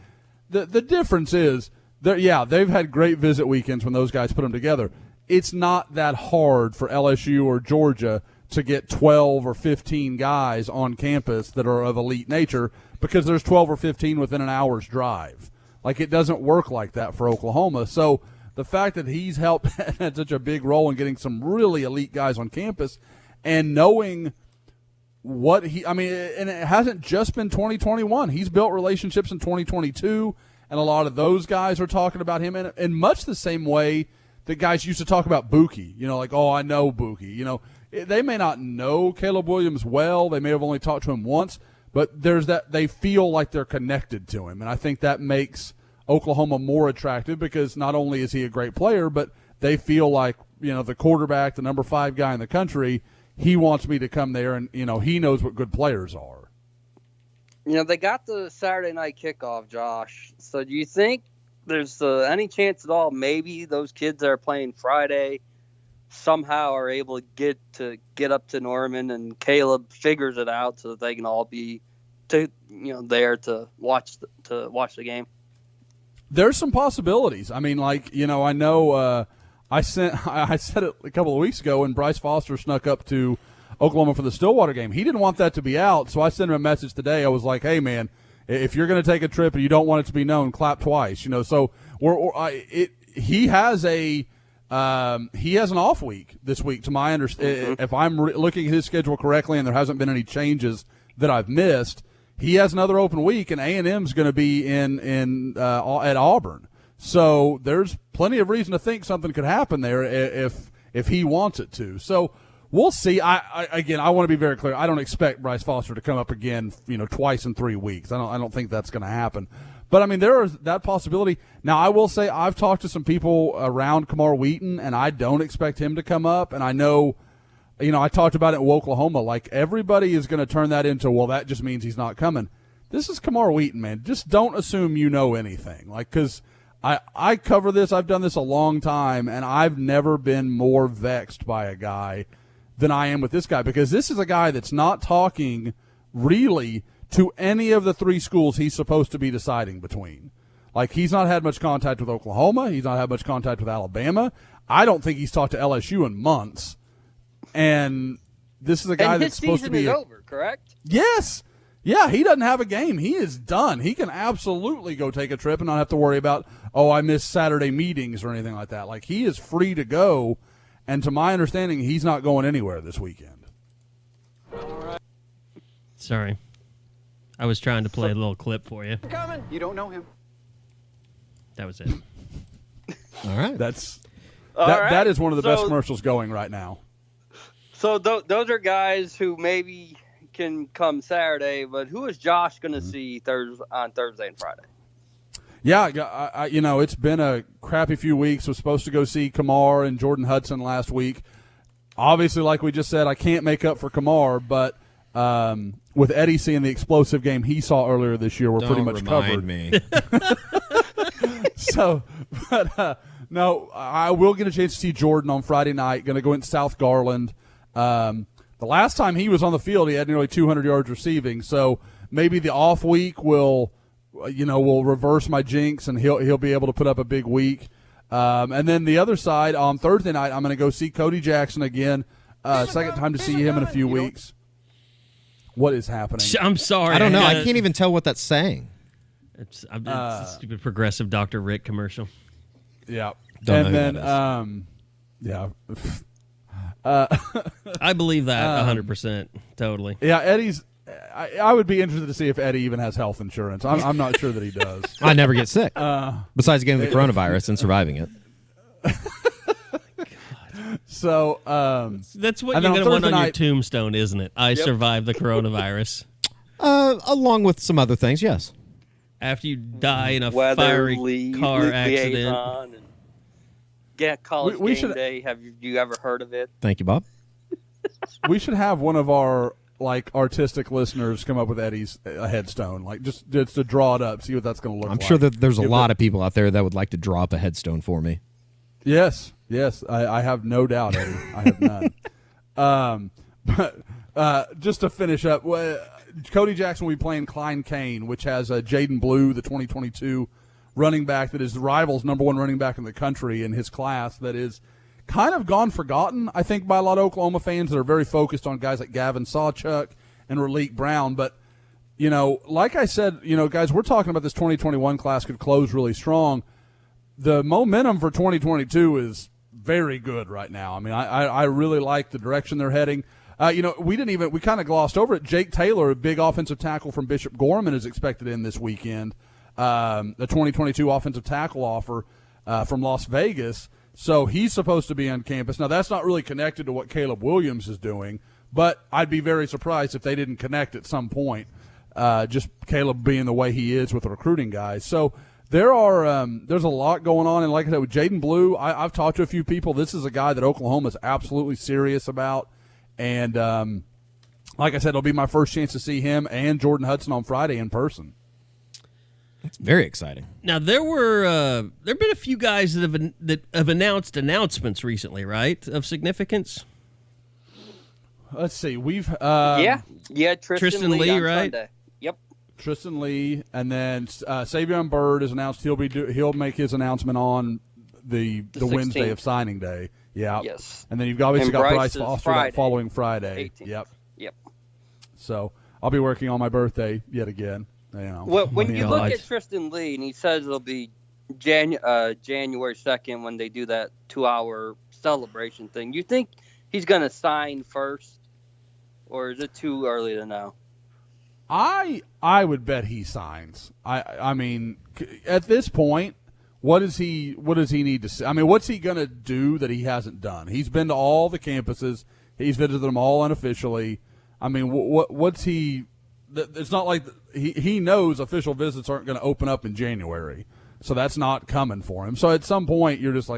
[SPEAKER 5] the difference is, they've had great visit weekends when those guys put them together. It's not that hard for LSU or Georgia to get 12 or 15 guys on campus that are of elite nature, because there's 12 or 15 within an hour's drive. It doesn't work like that for Oklahoma. So the fact that he's helped had such a big role in getting some really elite guys on campus, and knowing what and it hasn't just been 2021. He's built relationships in 2022, and a lot of those guys are talking about him in much the same way that guys used to talk about Buki. I know Buki. They may not know Caleb Williams well. They may have only talked to him once, but there's that they feel like they're connected to him, and I think that makes Oklahoma more attractive, because not only is he a great player, but they feel like, the quarterback, the number 5 guy in the country, he wants me to come there, and, he knows what good players are.
[SPEAKER 4] They got the Saturday night kickoff, Josh. So do you think there's any chance at all maybe those kids that are playing Friday somehow are able to get up to Norman, and Caleb figures it out so that they can all be there to watch the game?
[SPEAKER 5] There's some possibilities. I mean, I know I said it a couple of weeks ago when Bryce Foster snuck up to Oklahoma for the Stillwater game. He didn't want that to be out, so I sent him a message today. I was like, "Hey, man, if you're going to take a trip and you don't want it to be known, clap twice." So he has an off week this week, to my understanding. If I'm looking at his schedule correctly, and there hasn't been any changes that I've missed, he has another open week, and A&M's going to be at Auburn. So there's plenty of reason to think something could happen there if he wants it to. So we'll see. I want to be very clear. I don't expect Bryce Foster to come up again, twice in 3 weeks. I don't think that's going to happen. But, there is that possibility. Now, I will say I've talked to some people around Kamar Wheaton, and I don't expect him to come up. And I know, I talked about it in Oklahoma. Everybody is going to turn that into, well, that just means he's not coming. This is Kamar Wheaton, man. Just don't assume you know anything. Because I cover this. I've done this a long time, and I've never been more vexed by a guy than I am with this guy, because this is a guy that's not talking really to any of the three schools he's supposed to be deciding between. Like, he's not had much contact with Oklahoma. He's not had much contact with Alabama. I don't think he's talked to LSU in months. And this is a guy that's supposed to be.
[SPEAKER 4] His season is over, correct?
[SPEAKER 5] Yes. Yeah, he doesn't have a game. He is done. He can absolutely go take a trip and not have to worry about, I missed Saturday meetings or anything like that. Like, he is free to go. And to my understanding, he's not going anywhere this weekend.
[SPEAKER 2] Sorry. I was trying to play a little clip for you.
[SPEAKER 6] Coming. You don't know him.
[SPEAKER 2] That was it.
[SPEAKER 3] All right.
[SPEAKER 5] That is one of the best commercials going right now.
[SPEAKER 4] So those are guys who maybe can come Saturday, but who is Josh going to see on Thursday and Friday?
[SPEAKER 5] Yeah, it's been a crappy few weeks. Was supposed to go see Kamar and Jordan Hudson last week. Obviously, like we just said, I can't make up for Kamar, but with Eddie seeing the explosive game he saw earlier this year, we're pretty much covered.
[SPEAKER 3] Me.
[SPEAKER 5] So, no, I will get a chance to see Jordan on Friday night. Going to go into South Garland. The last time he was on the field, he had nearly 200 yards receiving. So maybe the off week will reverse my jinx, and he'll be able to put up a big week. And then the other side, on Thursday night, I'm going to go see Cody Jackson again. Second time to see him in a few weeks. What is happening?
[SPEAKER 2] I'm sorry.
[SPEAKER 3] I don't know. I can't even tell what that's saying.
[SPEAKER 2] It's a stupid progressive Dr. Rick commercial.
[SPEAKER 5] Yeah.
[SPEAKER 3] Don't know
[SPEAKER 5] and
[SPEAKER 3] who
[SPEAKER 5] then, yeah.
[SPEAKER 2] I believe that 100%. Totally.
[SPEAKER 5] Yeah, Eddie's. I would be interested to see if Eddie even has health insurance. I'm not sure that he does.
[SPEAKER 3] I never get sick. Besides getting the coronavirus and surviving it.
[SPEAKER 5] So
[SPEAKER 2] that's what you're going to want on your tombstone, isn't it? I survived the coronavirus.
[SPEAKER 3] Along with some other things, yes.
[SPEAKER 2] After you die in a fiery car accident.
[SPEAKER 4] College Game Day. Have you ever heard of it?
[SPEAKER 3] Thank you, Bob.
[SPEAKER 5] We should have one of our artistic listeners come up with Eddie's headstone, just to draw it up, see what that's going to look like.
[SPEAKER 3] I'm sure that there's a lot of people out there that would like to draw up a headstone for me.
[SPEAKER 5] Yes, I have no doubt, Eddie. I have none. But just to finish up, Cody Jackson will be playing Klein Kane, which has Jaden Blue, the 2022 running back that is the rival's number one running back in the country in his class, that is kind of gone forgotten, I think, by a lot of Oklahoma fans that are very focused on guys like Gavin Sawchuk and Raleek Brown. But, like I said, guys, we're talking about this 2021 class could close really strong. The momentum for 2022 is very good right now. I mean, I really like the direction they're heading. We kind of glossed over it. Jake Taylor, a big offensive tackle from Bishop Gorman, is expected in this weekend. The 2022 offensive tackle offer from Las Vegas. So he's supposed to be on campus. Now, that's not really connected to what Caleb Williams is doing, but I'd be very surprised if they didn't connect at some point, just Caleb being the way he is with the recruiting guys. So there's a lot going on. And like I said, with Jaden Blue, I've talked to a few people. This is a guy that Oklahoma is absolutely serious about. And like I said, it'll be my first chance to see him and Jordan Hudson on Friday in person.
[SPEAKER 3] It's very exciting.
[SPEAKER 2] Now there've been a few guys that have announced announcements recently, right, of significance.
[SPEAKER 5] Let's see. We've
[SPEAKER 2] Tristan Lee, right?
[SPEAKER 4] Sunday. Yep.
[SPEAKER 5] Tristan Lee, and then Savion Byrd is announced. He'll make his announcement on the Wednesday of signing day. Yeah.
[SPEAKER 4] Yes.
[SPEAKER 5] And then you've obviously got Bryce Foster
[SPEAKER 4] Friday,
[SPEAKER 5] that following Friday.
[SPEAKER 4] 18th.
[SPEAKER 5] Yep. So I'll be working on my birthday yet again.
[SPEAKER 4] Well, when you look at Tristan Lee, and he says it'll be January 2nd when they do that 2-hour celebration thing, you think he's going to sign first, or is it too early to know?
[SPEAKER 5] I would bet he signs. I mean, at this point, what does he need to see? I mean, what's he going to do that he hasn't done? He's been to all the campuses. He's visited them all unofficially. I mean, what's he? It's not like he knows official visits aren't going to open up in January, so that's not coming for him. So at some point, you're just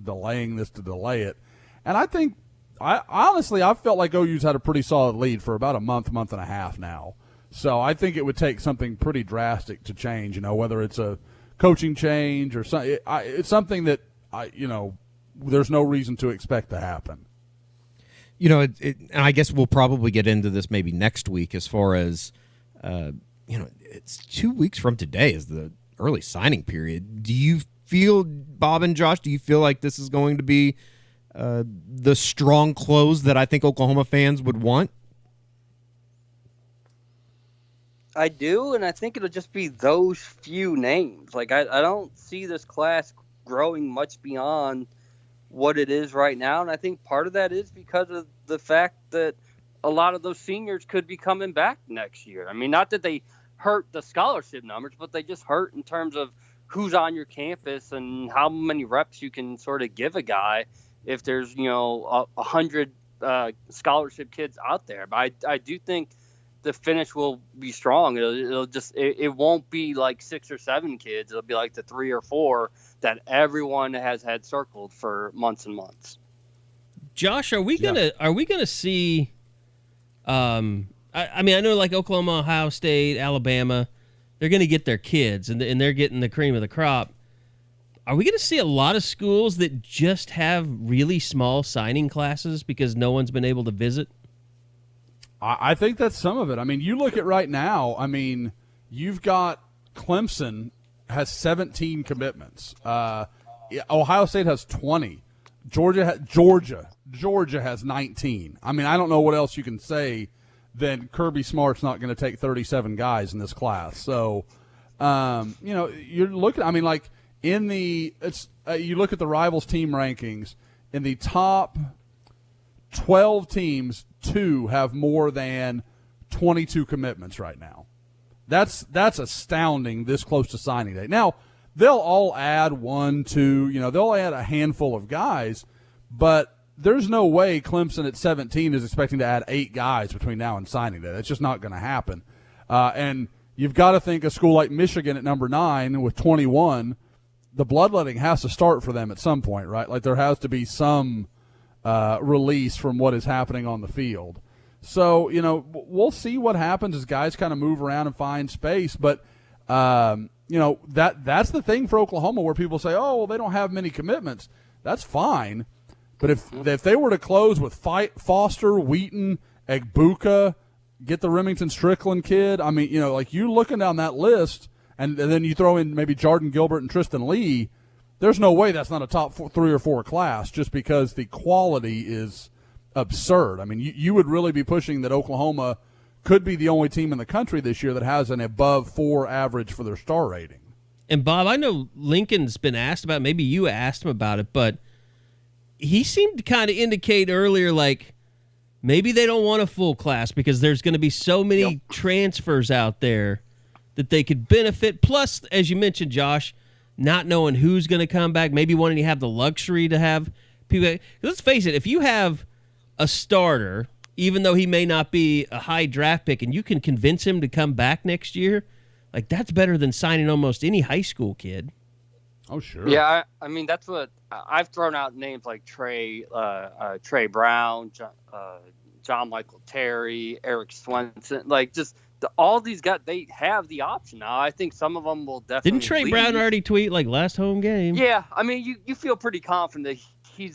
[SPEAKER 5] delaying this to delay it. And I think, honestly, I've felt like OU's had a pretty solid lead for about a month and a half now. So I think it would take something pretty drastic to change. Whether it's a coaching change or something. It's something that there's no reason to expect to happen.
[SPEAKER 3] And I guess we'll probably get into this maybe next week as far as, it's 2 weeks from today is the early signing period. Do you feel, Bob and Josh, do you feel like this is going to be the strong close that I think Oklahoma fans would want?
[SPEAKER 4] I do, and I think it'll just be those few names. Like, I don't see this class growing much beyond what it is right now, and I think part of that is because of the fact that a lot of those seniors could be coming back next year. I mean, not that they hurt the scholarship numbers, but they just hurt in terms of who's on your campus and how many reps you can sort of give a guy if there's 100 scholarship kids out there. But I do think the finish will be strong. It won't be like 6 or 7 kids. It'll be like the 3 or 4 that everyone has had circled for months and months.
[SPEAKER 2] Josh, are we gonna see? I know like Oklahoma, Ohio State, Alabama, they're gonna get their kids and they're getting the cream of the crop. Are we gonna see a lot of schools that just have really small signing classes because no one's been able to visit?
[SPEAKER 5] I think that's some of it. I mean, you look at right now, you've got Clemson has 17 commitments. Ohio State has 20. Georgia has 19. I mean, I don't know what else you can say than Kirby Smart's not going to take 37 guys in this class. So, you're looking, you look at the Rivals team rankings, in the top 12 teams, 2 have more than 22 commitments right now. That's astounding this close to signing day. Now, they'll all add 1, 2, they'll add a handful of guys, but there's no way Clemson at 17 is expecting to add 8 guys between now and signing day. That's just not going to happen. And you've got to think a school like Michigan at number 9 with 21, the bloodletting has to start for them at some point, right? Like there has to be some release from what is happening on the field. So, we'll see what happens as guys kind of move around and find space. But, that's the thing for Oklahoma where people say, oh, well, they don't have many commitments. That's fine. But if they were to close with Foster, Wheaton, Egbuka, get the Remington Strickland kid, you're looking down that list, and then you throw in maybe Jordan Gilbert and Tristan Lee, there's no way that's not a top 3 or 4 class just because the quality is absurd. I mean, you would really be pushing that Oklahoma could be the only team in the country this year that has an above 4 average for their star rating.
[SPEAKER 2] And, Bob, I know Lincoln's been asked about it. Maybe you asked him about it, but he seemed to kind of indicate earlier like maybe they don't want a full class because there's going to be so many transfers out there that they could benefit. Plus, as you mentioned, Josh, not knowing who's going to come back, maybe wanting to have the luxury to have people. Let's face it, if you have a starter, even though he may not be a high draft pick, and you can convince him to come back next year, like that's better than signing almost any high school kid.
[SPEAKER 5] Oh, sure.
[SPEAKER 4] Yeah, that's what I've thrown out names like Trey Brown, John Michael Terry, Eric Swenson, like just all these guys, they have the option now. I think some of them will definitely
[SPEAKER 2] Didn't Trey Brown already tweet like last home game?
[SPEAKER 4] Yeah, you feel pretty confident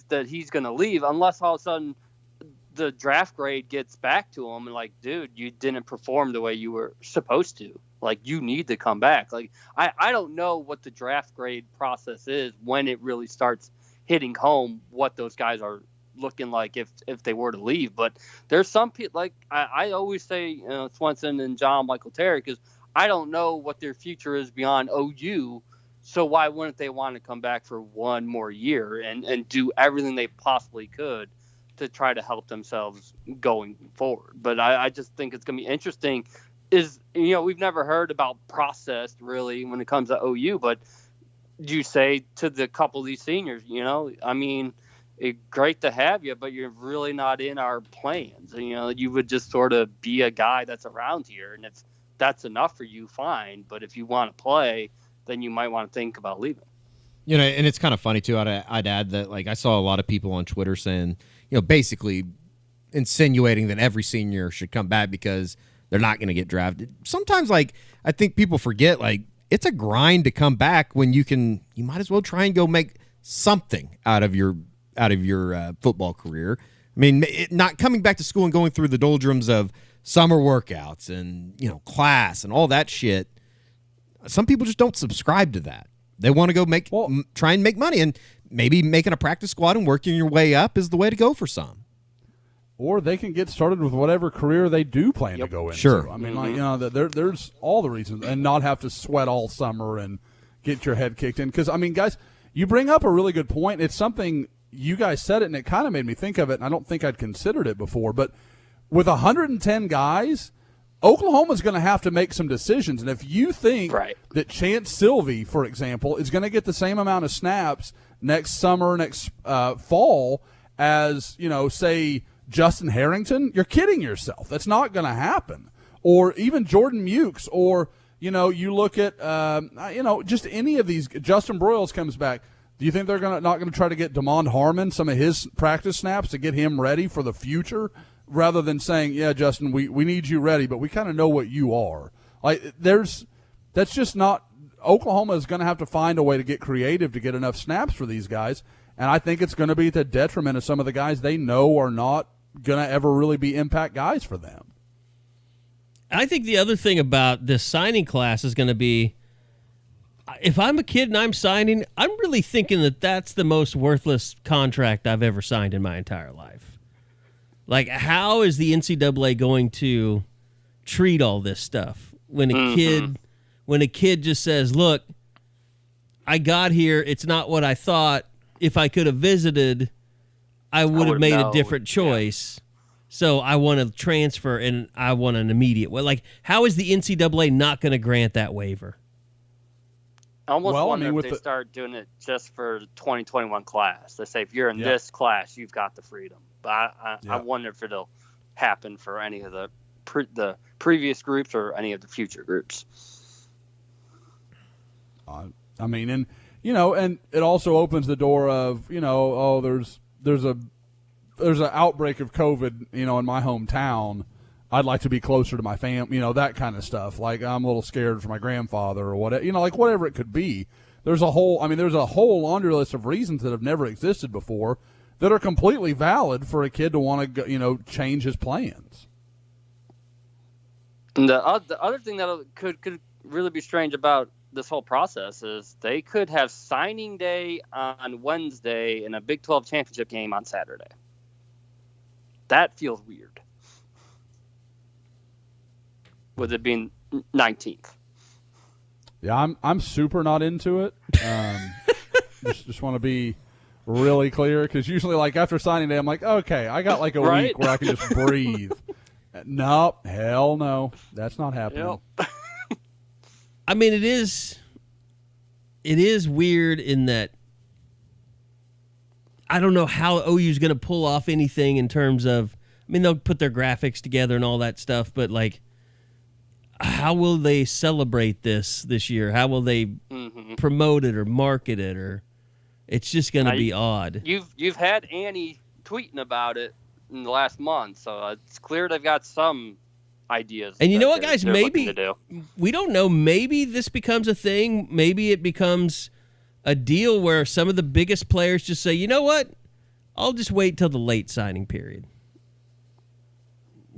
[SPEAKER 4] that he's going to leave unless all of a sudden the draft grade gets back to him and like, dude, you didn't perform the way you were supposed to. Like, you need to come back. Like, I don't know what the draft grade process is when it really starts hitting home, what those guys are looking like if they were to leave. But there's some people, like I always say, Swenson and John Michael Terry, because I don't know what their future is beyond OU. So why wouldn't they want to come back for one more year and do everything they possibly could to try to help themselves going forward? But I just think it's going to be interesting. We've never heard about process really when it comes to OU, but you say to the couple of these seniors, it's great to have you, but you're really not in our plans. You would just sort of be a guy that's around here, and if that's enough for you, fine. But if you want to play, then you might want to think about leaving.
[SPEAKER 3] And it's kind of funny too. I'd add that like I saw a lot of people on Twitter saying, basically insinuating that every senior should come back because they're not going to get drafted. Sometimes, like, I think people forget, like, it's a grind to come back when you might as well try and go make something out of your football career. I mean, not coming back to school and going through the doldrums of summer workouts and, class and all that shit. Some people just don't subscribe to that. They want to go try and make money, and maybe making a practice squad and working your way up is the way to go for some.
[SPEAKER 5] Or they can get started with whatever career they do plan to go into.
[SPEAKER 3] Sure.
[SPEAKER 5] I mean, there's all the reasons, and not have to sweat all summer and get your head kicked in. Because, I mean, guys, you bring up a really good point. It's something you guys said it, and it kind of made me think of it, and I don't think I'd considered it before. But with 110 guys, Oklahoma's going to have to make some decisions. And if you think that Chance Sylvie, for example, is going to get the same amount of snaps next summer, next fall as, say, Justin Harrington, you're kidding yourself. That's not going to happen. Or even Jordan Mukes, or, you look at, just any of these. Justin Broyles comes back. Do you think they're not going to try to get DeMond Harmon some of his practice snaps to get him ready for the future, rather than saying, yeah, Justin, we need you ready, but we kind of know what you are. That's just not – Oklahoma is going to have to find a way to get creative to get enough snaps for these guys, and I think it's going to be at the detriment of some of the guys they know are not going to ever really be impact guys for them.
[SPEAKER 2] I think the other thing about this signing class is going to be, if I'm a kid and I'm signing, I'm really thinking that that's the most worthless contract I've ever signed in my entire life. Like, how is the NCAA going to treat all this stuff when a kid just says, "Look, I got here. It's not what I thought. If I could have visited, I would have made a different choice. So I want to transfer, and I want an immediate." Well, like, how is the NCAA not going to grant that waiver?
[SPEAKER 4] I almost wonder if they start doing it just for the 2021 class. They say, if you're in this class, you've got the freedom. But I wonder if it'll happen for any of the previous groups or any of the future groups.
[SPEAKER 5] I mean, and it also opens the door of, there's an outbreak of COVID, in my hometown. I'd like to be closer to my family, that kind of stuff. Like, I'm a little scared for my grandfather or whatever, whatever it could be. There's a whole laundry list of reasons that have never existed before that are completely valid for a kid to want to, change his plans.
[SPEAKER 4] And the other thing that could really be strange about this whole process is they could have signing day on Wednesday and a Big 12 championship game on Saturday. That feels weird. With it being 19th.
[SPEAKER 5] Yeah, I'm super not into it. Just want to be really clear, because usually, like, after signing day, I'm like, okay, I got like a week where I can just breathe. Nope, hell no, that's not happening.
[SPEAKER 4] Yep.
[SPEAKER 2] I mean, it is weird in that I don't know how OU's going to pull off anything in terms of, I mean, they'll put their graphics together and all that stuff, but like, how will they celebrate this year? How will they promote it or market it? Or it's just going to be odd.
[SPEAKER 4] You've had Annie tweeting about it in the last month, so it's clear they've got some ideas.
[SPEAKER 2] And you know what, guys? Maybe we don't know. Maybe this becomes a thing. Maybe it becomes a deal where some of the biggest players just say, you know what? I'll just wait till the late signing period.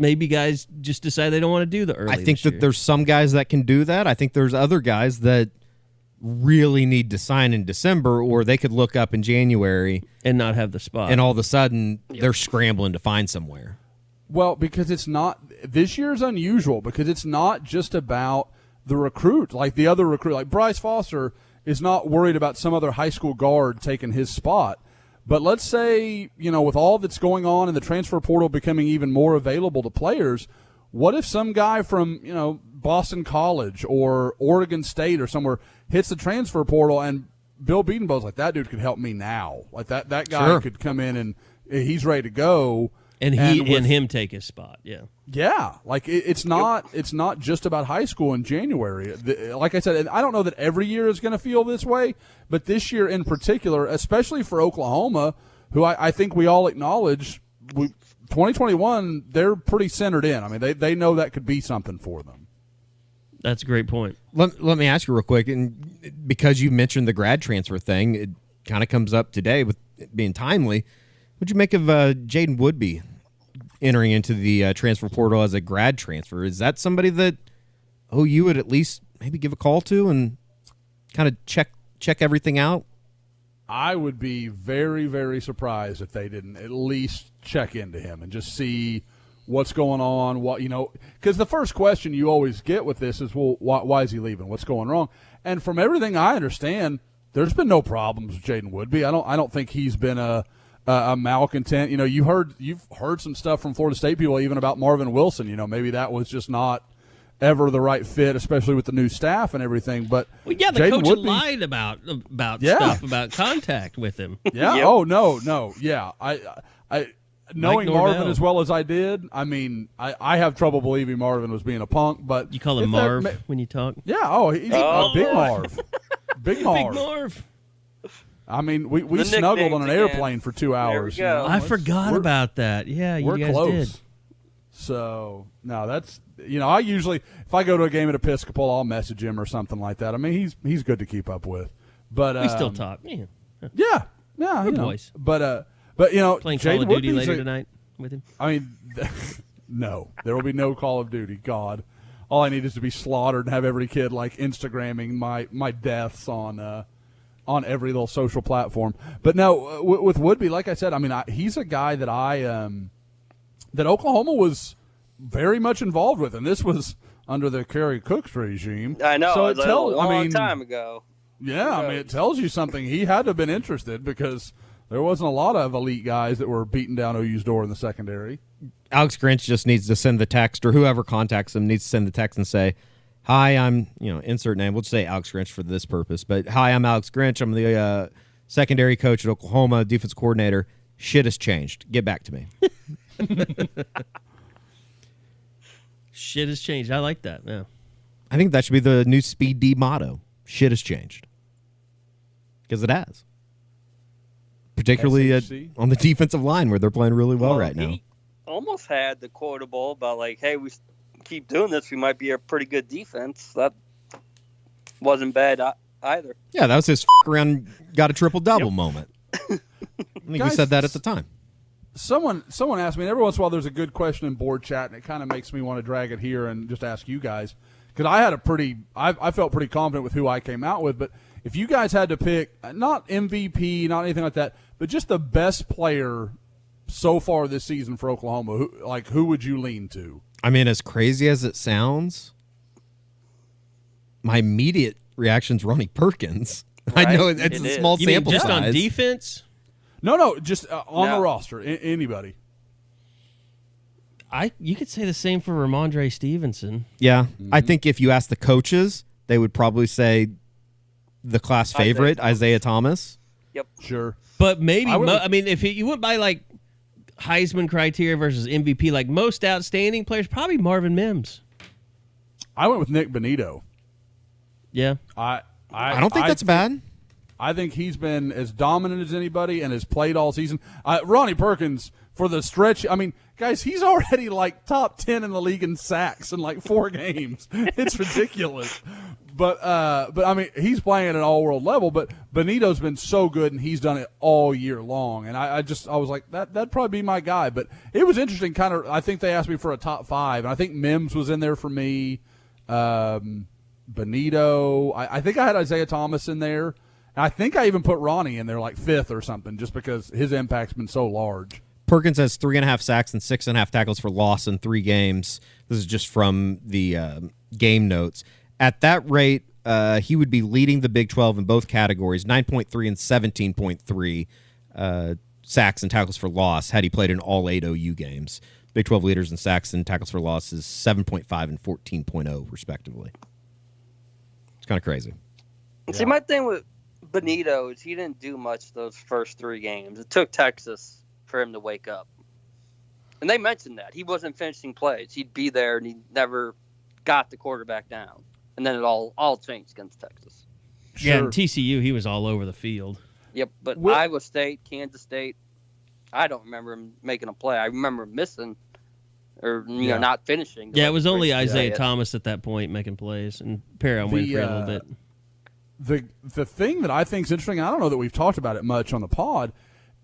[SPEAKER 2] Maybe guys just decide they don't want to do the early.
[SPEAKER 3] I think that there's some guys that can do that. I think there's other guys that really need to sign in December, or they could look up in January
[SPEAKER 2] and not have the spot.
[SPEAKER 3] And all of a sudden, they're scrambling to find somewhere.
[SPEAKER 5] Well, because it's not – this year's unusual because it's not just about the recruit. Like the other recruit, like Bryce Foster is not worried about some other high school guard taking his spot. But let's say, with all that's going on and the transfer portal becoming even more available to players, what if some guy from, Boston College or Oregon State or somewhere hits the transfer portal and Bill Bedenbaugh's like, that dude could help me now. Like that guy could come in and he's ready to go.
[SPEAKER 2] And him take his spot, yeah.
[SPEAKER 5] Yeah, like it's not just about high school in January. Like I said, and I don't know that every year is going to feel this way, but this year in particular, especially for Oklahoma, who I think we all acknowledge, 2021, they're pretty centered in. I mean, they know that could be something for them.
[SPEAKER 2] That's a great point.
[SPEAKER 3] Let me ask you real quick, and because you mentioned the grad transfer thing, it kind of comes up today with it being timely. What'd you make of Jaden Woodby entering into the transfer portal as a grad transfer? Is that somebody that OU would at least maybe give a call to and kind of check everything out?
[SPEAKER 5] I would be very, very surprised if they didn't at least check into him and just see what's going on, because the first question you always get with this is, well, why is he leaving? What's going wrong? And from everything I understand, there's been no problems with Jaden Woodby. I don't think he's been a malcontent. You've heard some stuff from Florida State people even about Marvin Wilson. Maybe that was just not ever the right fit, especially with the new staff and everything. But
[SPEAKER 2] the coach lied about stuff about contact with him.
[SPEAKER 5] Yeah.
[SPEAKER 4] Yep.
[SPEAKER 5] Oh no. Yeah. I knowing Marvin as well as I did, I have trouble believing Marvin was being a punk. But
[SPEAKER 2] you call him Marv when you talk.
[SPEAKER 5] Yeah. Oh, he's Big Marv. Big Marv.
[SPEAKER 2] Big Marv.
[SPEAKER 5] We snuggled on an airplane for 2 hours.
[SPEAKER 4] There we go.
[SPEAKER 2] I forgot about that. Yeah, you
[SPEAKER 5] we're
[SPEAKER 2] guys
[SPEAKER 5] close.
[SPEAKER 2] did.
[SPEAKER 5] So no, that's I usually, if I go to a game at Episcopal, I'll message him or something like that. He's good to keep up with. But
[SPEAKER 2] we still talk. Man.
[SPEAKER 5] Yeah.
[SPEAKER 2] We're boys.
[SPEAKER 5] But
[SPEAKER 2] playing Call of Duty
[SPEAKER 5] Woodby's
[SPEAKER 2] later tonight with him.
[SPEAKER 5] No, there will be no Call of Duty. God, all I need is to be slaughtered and have every kid Instagramming my deaths on every little social platform. But no, with Woodby, like I said, he's a guy that that Oklahoma was very much involved with, and this was under the Kerry Cooks regime.
[SPEAKER 4] I know.
[SPEAKER 5] So
[SPEAKER 4] it was a long time ago.
[SPEAKER 5] Yeah, it tells you something. He had to have been interested because there wasn't a lot of elite guys that were beating down OU's door in the secondary.
[SPEAKER 3] Alex Grinch just needs to send the text, or whoever contacts him needs to send the text and say, "Hi, I'm insert name. We'll just say Alex Grinch for this purpose. But hi, I'm Alex Grinch. I'm the secondary coach at Oklahoma, defense coordinator. Shit has changed. Get back to me."
[SPEAKER 2] Shit has changed. I like that. Yeah.
[SPEAKER 3] I think that should be the new Speed D motto. Shit has changed. Because it has. Particularly on the defensive line where they're playing really well right now.
[SPEAKER 4] He almost had the quotable about hey, we keep doing this, we might be a pretty good defense. That wasn't bad either.
[SPEAKER 3] Yeah, that was his around got a triple-double moment. I think he said that at the time.
[SPEAKER 5] Someone asked me, and every once in a while there's a good question in board chat, and it kind of makes me want to drag it here and just ask you guys. Because I felt pretty confident with who I came out with, but if you guys had to pick, not MVP, not anything like that, but just the best player so far this season for Oklahoma, who would you lean to?
[SPEAKER 3] As crazy as it sounds, my immediate reaction's Ronnie Perkins. Right? I know it's a small sample
[SPEAKER 2] size. Just
[SPEAKER 3] on
[SPEAKER 2] defense?
[SPEAKER 5] No, just on the roster. Anybody.
[SPEAKER 2] You could say the same for Ramondre Stevenson.
[SPEAKER 3] Yeah. Mm-hmm. I think if you ask the coaches, they would probably say the class favorite, Isaiah Thomas.
[SPEAKER 4] Yep.
[SPEAKER 5] Sure.
[SPEAKER 2] But maybe, if you went by Heisman criteria versus MVP, most outstanding players, probably Marvin Mims.
[SPEAKER 5] I went with Nick Benito.
[SPEAKER 2] Yeah.
[SPEAKER 3] I don't think that's bad.
[SPEAKER 5] I think he's been as dominant as anybody and has played all season. Ronnie Perkins, for the stretch, guys, he's already top 10 in the league in sacks in 4 games. It's ridiculous. But he's playing at an all-world level, but Benito's been so good, and he's done it all year long. And I was like, that'd probably be my guy. But it was interesting, I think they asked me for a top 5, and I think Mims was in there for me. Benito. I think I had Isaiah Thomas in there. I think I even put Ronnie in there 5th or something just because his impact's been so large.
[SPEAKER 3] Perkins has 3.5 sacks and 6.5 tackles for loss in 3 games. This is just from the game notes. At that rate, he would be leading the Big 12 in both categories, 9.3 and 17.3 sacks and tackles for loss had he played in all 8 OU games. Big 12 leaders in sacks and tackles for loss is 7.5 and 14.0, respectively. It's kind of crazy.
[SPEAKER 4] See, my thing with Benito is he didn't do much those first 3 games. It took Texas for him to wake up. And they mentioned that. He wasn't finishing plays. He'd be there, and he never got the quarterback down. And then it all changed against Texas.
[SPEAKER 2] Sure. Yeah, and TCU, he was all over the field.
[SPEAKER 4] Yep, but Iowa State, Kansas State, I don't remember him making a play. I remember him missing or not finishing.
[SPEAKER 2] Yeah, it was only Isaiah Thomas at that point making plays, and Perrin went for a little bit.
[SPEAKER 5] The thing that I think is interesting, I don't know that we've talked about it much on the pod,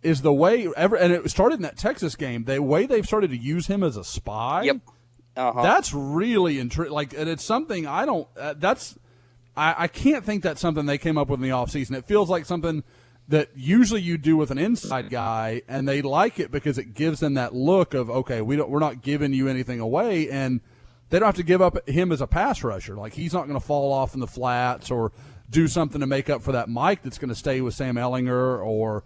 [SPEAKER 5] is the way and it started in that Texas game. The way they've started to use him as a spy.
[SPEAKER 4] Yep.
[SPEAKER 5] That's really intriguing. And it's something I don't. I can't think that's something they came up with in the offseason. It feels like something that usually you do with an inside guy, and they like it because it gives them that look of, okay, we're not giving you anything away, and they don't have to give up him as a pass rusher. Like, he's not going to fall off in the flats or do something to make up for that Mike that's going to stay with Sam Ehlinger or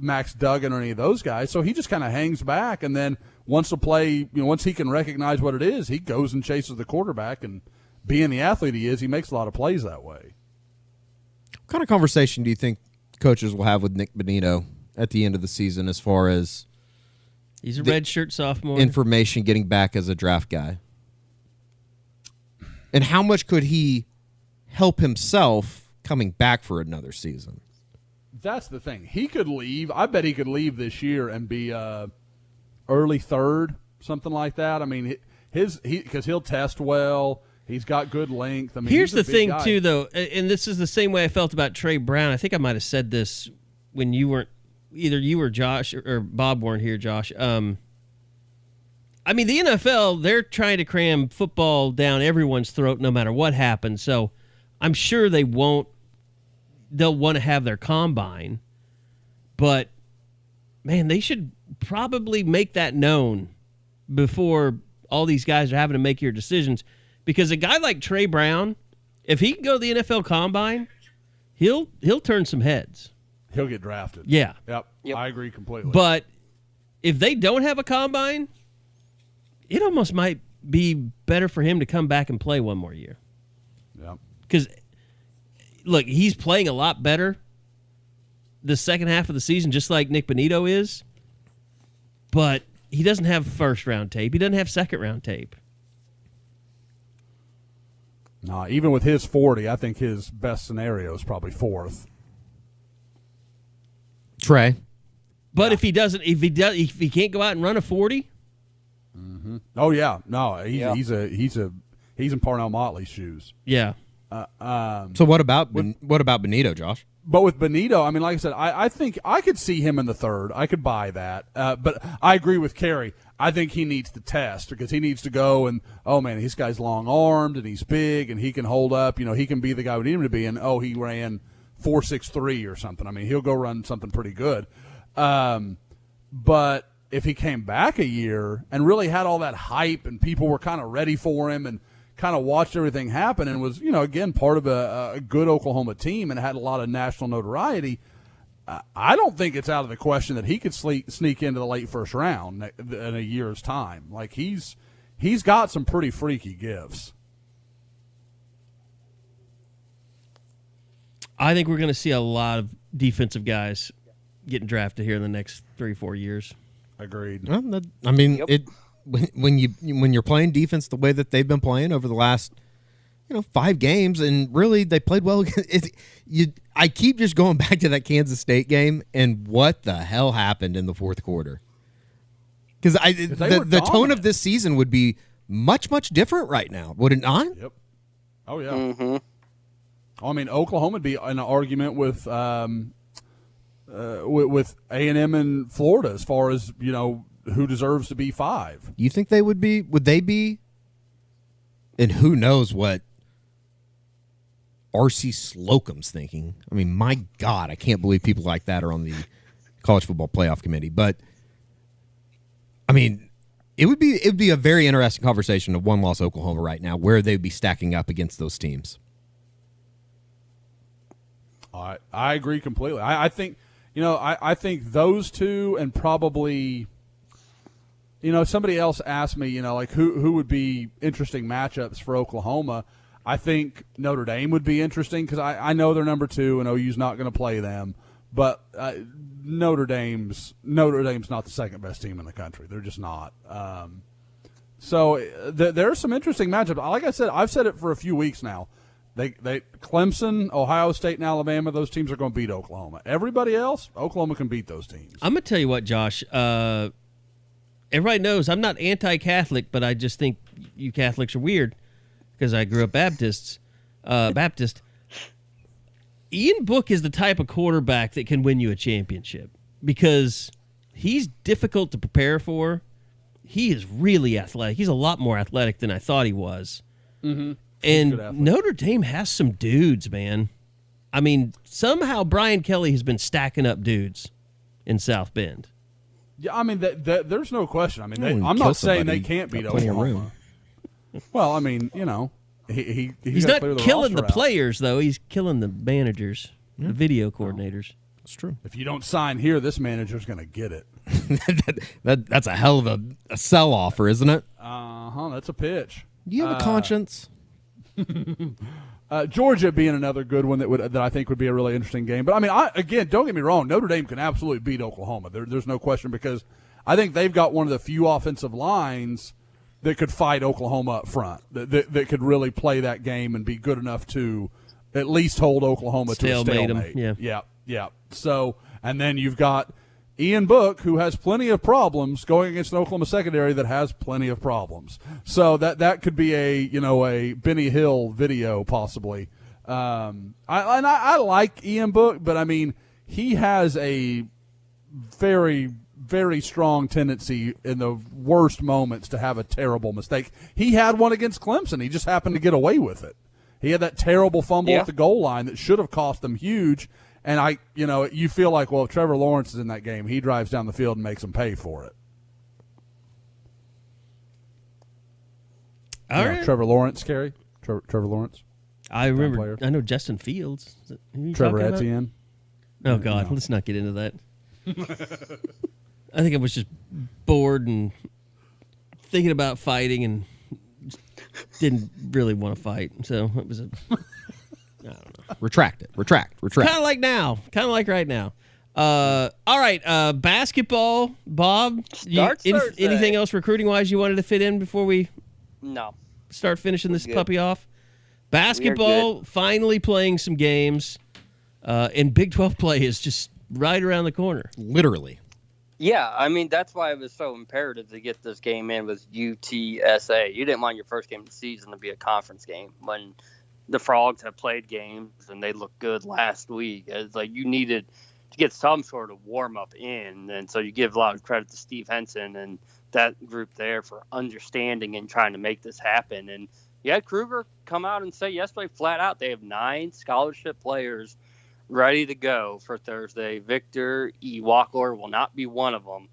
[SPEAKER 5] Max Duggan or any of those guys. So he just kind of hangs back, and then once the play, once he can recognize what it is, he goes and chases the quarterback, and being the athlete he is, he makes a lot of plays that way.
[SPEAKER 3] What kind of conversation do you think coaches will have with Nick Bonito at the end of the season as far as
[SPEAKER 2] he's a redshirt sophomore,
[SPEAKER 3] information getting back as a draft guy? And how much could he help himself coming back for another season?
[SPEAKER 5] That's the thing. He could leave. I bet he could leave this year and be early third, something like that. I mean, because he'll test well. He's got good length. I mean,
[SPEAKER 2] here's the thing, too, though, and this is the same way I felt about Trey Brown. I think I might have said this when you weren't, either you or Josh or Bob weren't here, Josh. I mean, the NFL, they're trying to cram football down everyone's throat no matter what happens. So I'm sure they'll want to have their combine. But, man, they should probably make that known before all these guys are having to make your decisions. Because a guy like Trey Brown, if he can go to the NFL Combine, he'll turn some heads.
[SPEAKER 5] He'll get drafted.
[SPEAKER 2] Yeah.
[SPEAKER 5] Yep. I agree completely.
[SPEAKER 2] But if they don't have a Combine, it almost might be better for him to come back and play one more year.
[SPEAKER 5] Yep.
[SPEAKER 2] Because, look, he's playing a lot better the second half of the season, just like Nick Bonito is. But he doesn't have first-round tape. He doesn't have second-round tape.
[SPEAKER 5] No, even with his 40, I think his best scenario is probably fourth.
[SPEAKER 3] Trey.
[SPEAKER 2] But if he can't go out and run a 40?
[SPEAKER 5] Mm-hmm. Oh yeah, no, he's in Parnell Motley's shoes.
[SPEAKER 2] Yeah.
[SPEAKER 3] So what about Bonito, Josh?
[SPEAKER 5] But with Bonito, I mean, like I said, I think I could see him in the third. I could buy that. But I agree with Kerry. I think he needs to test because he needs to go and, oh, man, this guy's long-armed and he's big and he can hold up. He can be the guy we need him to be. And, he ran 4.63 or something. I mean, he'll go run something pretty good. But if he came back a year and really had all that hype and people were kind of ready for him and kind of watched everything happen and was, again, part of a good Oklahoma team and had a lot of national notoriety, I don't think it's out of the question that he could sneak into the late first round in a year's time. Like, he's got some pretty freaky gifts.
[SPEAKER 2] I think we're going to see a lot of defensive guys getting drafted here in the next 3-4 years.
[SPEAKER 5] Agreed.
[SPEAKER 3] Well, when you're playing defense the way that they've been playing over the last 5 games, and really they played well. I keep just going back to that Kansas State game and what the hell happened in the fourth quarter. Because the tone of this season would be much, much different right now, would it not?
[SPEAKER 5] Yep. Oh yeah.
[SPEAKER 4] Mm-hmm.
[SPEAKER 5] I mean, Oklahoma would be in an argument with A&M and Florida as far as who deserves to be 5.
[SPEAKER 3] You think they would be? Would they be? And who knows what R.C. Slocum's thinking? I mean, my God, I can't believe people like that are on the College Football Playoff Committee. But I mean, it would be a very interesting conversation of one-loss Oklahoma right now, where they'd be stacking up against those teams.
[SPEAKER 5] I agree completely. I think I think those two and probably. Somebody else asked me, like who would be interesting matchups for Oklahoma. I think Notre Dame would be interesting because I know they're number 2 and OU's not going to play them. But Notre Dame's not the second best team in the country. They're just not. So there are some interesting matchups. Like I said, I've said it for a few weeks now. They Clemson, Ohio State, and Alabama, those teams are going to beat Oklahoma. Everybody else, Oklahoma can beat those teams.
[SPEAKER 2] I'm going to tell you what, Josh. everybody knows I'm not anti-Catholic, but I just think you Catholics are weird because I grew up Baptist. Ian Book is the type of quarterback that can win you a championship because he's difficult to prepare for. He is really athletic. He's a lot more athletic than I thought he was.
[SPEAKER 5] Mm-hmm.
[SPEAKER 2] And Notre Dame has some dudes, man. I mean, somehow Brian Kelly has been stacking up dudes in South Bend.
[SPEAKER 5] Yeah, I mean, there's no question. I mean, I'm not saying they can't beat Oklahoma. Well, I mean, you know, he's
[SPEAKER 2] not killing the players, though. He's killing the managers, the video coordinators.
[SPEAKER 3] That's true.
[SPEAKER 5] If you don't sign here, this manager's going to get it.
[SPEAKER 3] That's a hell of a sell offer, isn't it?
[SPEAKER 5] That's a pitch.
[SPEAKER 3] Do you have a conscience?
[SPEAKER 5] Georgia being another good one that I think would be a really interesting game. But I mean, again, don't get me wrong. Notre Dame can absolutely beat Oklahoma. There's no question because I think they've got one of the few offensive lines that could fight Oklahoma up front. That could really play that game and be good enough to at least hold Oklahoma to a stalemate. Yeah. So, and then you've got Ian Book, who has plenty of problems going against an Oklahoma secondary that has plenty of problems. So that could be a Benny Hill video possibly. I like Ian Book, but I mean he has a very, very strong tendency in the worst moments to have a terrible mistake. He had one against Clemson. He just happened to get away with it. He had that terrible fumble at the goal line that should have cost them huge. And you feel like, well, if Trevor Lawrence is in that game, he drives down the field and makes them pay for it.
[SPEAKER 2] All right.
[SPEAKER 5] Trevor Lawrence, Kerry? Trevor Lawrence?
[SPEAKER 2] I remember. I know Justin Fields.
[SPEAKER 5] Trevor Etienne?
[SPEAKER 2] Oh, God. Let's not get into that. I think I was just bored and thinking about fighting and didn't really want to fight. So it was I don't know.
[SPEAKER 3] Retract.
[SPEAKER 2] Kind of like now. Kind of like right now. All right. Basketball, Bob. Anything else recruiting-wise you wanted to fit in before we start finishing this puppy off? Basketball, finally playing some games. And Big 12 play is just right around the corner.
[SPEAKER 3] Literally.
[SPEAKER 4] Yeah, I mean, that's why it was so imperative to get this game in with UTSA. You didn't want your first game of the season to be a conference game when the Frogs have played games and they looked good last week. It's like you needed to get some sort of warm-up in, and so you give a lot of credit to Steve Henson and that group there for understanding and trying to make this happen. And you had Kruger come out and say yesterday flat out they have 9 scholarship players ready to go for Thursday. Victor Iwuakor will not be one of them.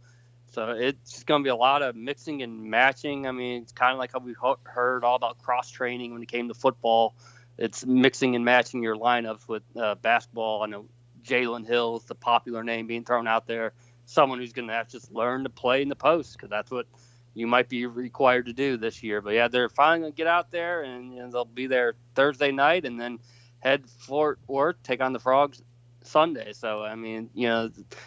[SPEAKER 4] So it's going to be a lot of mixing and matching. I mean, it's kind of like how we heard all about cross-training when it came to football. It's mixing and matching your lineups with basketball. I know Jalen Hill is the popular name being thrown out there. Someone who's going to have to just learn to play in the post because that's what you might be required to do this year. But, yeah, they're finally going to get out there, and they'll be there Thursday night and then head Fort Worth, take on the Frogs Sunday. So, I mean,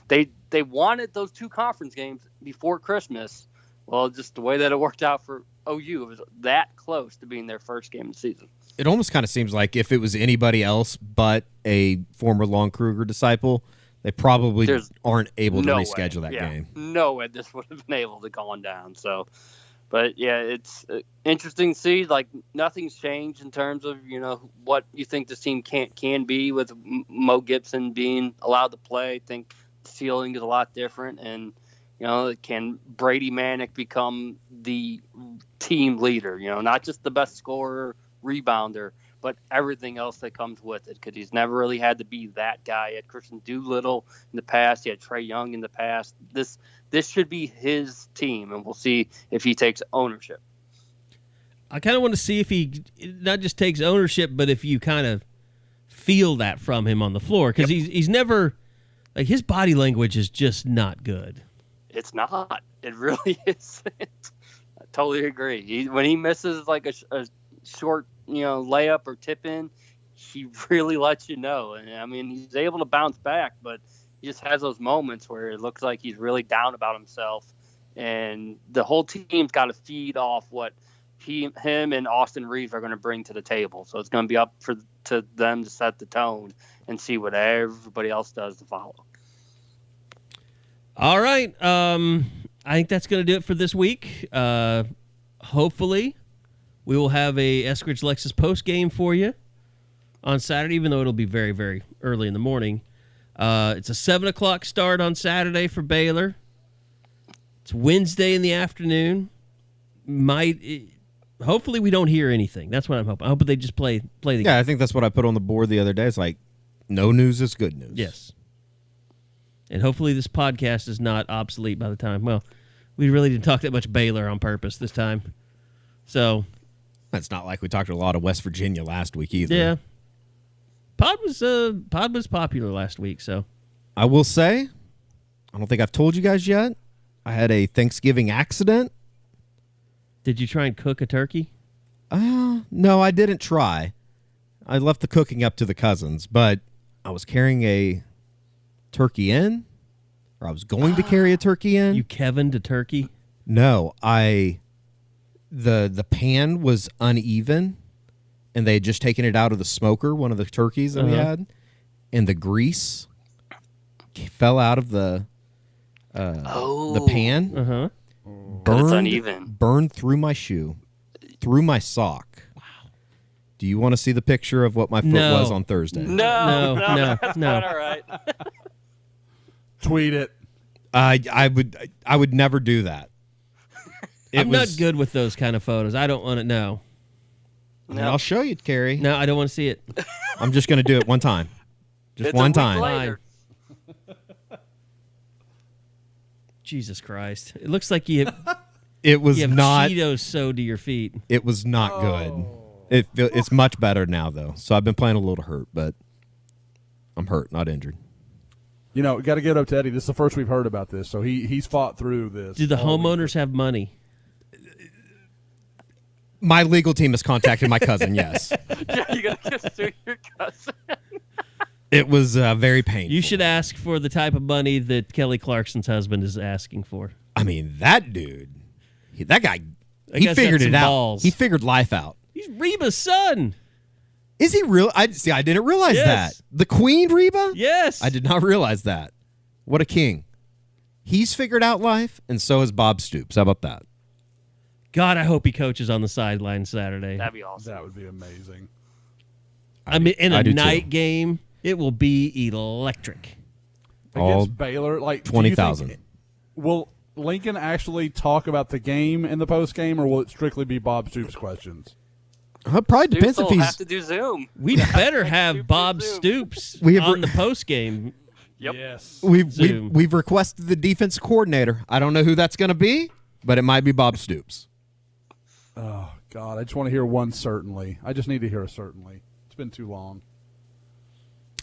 [SPEAKER 4] they wanted those 2 conference games before Christmas. Well, just the way that it worked out for OU, it was that close to being their first game of the season.
[SPEAKER 3] It almost kind of seems like if it was anybody else but a former Lon Kruger disciple, they probably aren't able to reschedule that game.
[SPEAKER 4] No way this would have been able to go on down. So, but yeah, it's interesting to see. Like nothing's changed in terms of what you think this team can be with Mo Gibson being allowed to play. I think the ceiling is a lot different, and can Brady Manick become the team leader? Not just the best scorer, rebounder, but everything else that comes with it, because he's never really had to be that guy. He had Christian Doolittle in the past. He had Trae Young in the past. This should be his team, and we'll see if he takes ownership.
[SPEAKER 2] I kind of want to see if he not just takes ownership, but if you kind of feel that from him on the floor, because he's never – like his body language is just not good.
[SPEAKER 4] It's not. It really isn't. I totally agree. When he misses like a short layup or tip in, he really lets you know. And I mean, he's able to bounce back, but he just has those moments where it looks like he's really down about himself, and the whole team's got to feed off what him and Austin Reeves are going to bring to the table. So it's going to be up to them to set the tone and see what everybody else does to follow.
[SPEAKER 2] All right. I think that's going to do it for this week. Hopefully, we will have a Eskridge Lexus post game for you on Saturday, even though it'll be very, very early in the morning. It's a 7 o'clock start on Saturday for Baylor. It's Wednesday in the afternoon. Hopefully we don't hear anything. That's what I'm hoping. I hope they just play the game.
[SPEAKER 3] Yeah, I think that's what I put on the board the other day. It's like, no news is good news.
[SPEAKER 2] Yes. And hopefully this podcast is not obsolete by the time. Well, we really didn't talk that much Baylor on purpose this time. So.
[SPEAKER 3] It's not like we talked a lot of West Virginia last week either.
[SPEAKER 2] Yeah. Pod was popular last week, so.
[SPEAKER 3] I will say, I don't think I've told you guys yet, I had a Thanksgiving accident.
[SPEAKER 2] Did you try and cook a turkey?
[SPEAKER 3] No, I didn't try. I left the cooking up to the cousins, but I was carrying a turkey in, or I was going to carry a turkey in.
[SPEAKER 2] You Kevin'd a turkey?
[SPEAKER 3] No, the pan was uneven, and they had just taken it out of the smoker, one of the turkeys that we had, and the grease fell out of the pan.
[SPEAKER 2] Uh-huh.
[SPEAKER 4] It's uneven.
[SPEAKER 3] Burned through my shoe, through my sock. Wow. Do you want to see the picture of what my foot was on Thursday?
[SPEAKER 2] No,
[SPEAKER 4] That's not all right.
[SPEAKER 5] Tweet it.
[SPEAKER 3] I would never do that.
[SPEAKER 2] I'm not good with those kind of photos. I don't want to know.
[SPEAKER 3] And I'll show you, Carrie.
[SPEAKER 2] No, I don't want to see it.
[SPEAKER 3] I'm just going to do it one time. Just
[SPEAKER 4] It's
[SPEAKER 3] one
[SPEAKER 4] a week
[SPEAKER 3] time.
[SPEAKER 4] later.
[SPEAKER 2] Jesus Christ. It looks like you have,
[SPEAKER 3] It was
[SPEAKER 2] you have
[SPEAKER 3] not.
[SPEAKER 2] Cheetos sewed to your feet.
[SPEAKER 3] It was not good. It's much better now though. So I've been playing a little hurt, but I'm hurt, not injured.
[SPEAKER 5] You know, got to get up to Eddie. This is the first we've heard about this, so he's fought through this.
[SPEAKER 2] Do the homeowners have money?
[SPEAKER 3] My legal team has contacted my cousin. Yes,
[SPEAKER 4] Yeah, you gotta get through your cousin.
[SPEAKER 3] it was very painful.
[SPEAKER 2] You should ask for the type of money that Kelly Clarkson's husband is asking for.
[SPEAKER 3] I mean, that dude, that guy,
[SPEAKER 2] That
[SPEAKER 3] he
[SPEAKER 2] guy's
[SPEAKER 3] figured
[SPEAKER 2] got
[SPEAKER 3] it
[SPEAKER 2] some
[SPEAKER 3] out.
[SPEAKER 2] balls.
[SPEAKER 3] He figured life out.
[SPEAKER 2] He's Reba's son.
[SPEAKER 3] Is he real? I didn't realize
[SPEAKER 2] Yes.
[SPEAKER 3] that. The Queen Reba?
[SPEAKER 2] Yes.
[SPEAKER 3] I did not realize that. What a king. He's figured out life, and so has Bob Stoops. How about that?
[SPEAKER 2] God, I hope he coaches on the sideline Saturday.
[SPEAKER 4] That'd be awesome.
[SPEAKER 5] That would be amazing.
[SPEAKER 2] I mean, in
[SPEAKER 3] I
[SPEAKER 2] a
[SPEAKER 3] do too.
[SPEAKER 2] night game, it will be electric.
[SPEAKER 3] All
[SPEAKER 5] Against Baylor, like
[SPEAKER 3] 20,000.
[SPEAKER 5] Will Lincoln actually talk about the game in the post game, or will it strictly be Bob Stoops questions?
[SPEAKER 3] It probably depends
[SPEAKER 4] Stoops
[SPEAKER 3] if
[SPEAKER 4] will
[SPEAKER 3] he's.
[SPEAKER 4] have to do Zoom.
[SPEAKER 2] We better have
[SPEAKER 4] Stoops
[SPEAKER 2] Bob
[SPEAKER 4] Zoom.
[SPEAKER 2] Stoops
[SPEAKER 3] We have
[SPEAKER 2] on the post game.
[SPEAKER 4] Yep.
[SPEAKER 5] Yes.
[SPEAKER 3] We've requested the defense coordinator. I don't know who that's going to be, but it might be Bob Stoops.
[SPEAKER 5] Oh, God. I just want to hear one certainly. I just need to hear a certainly. It's been too long.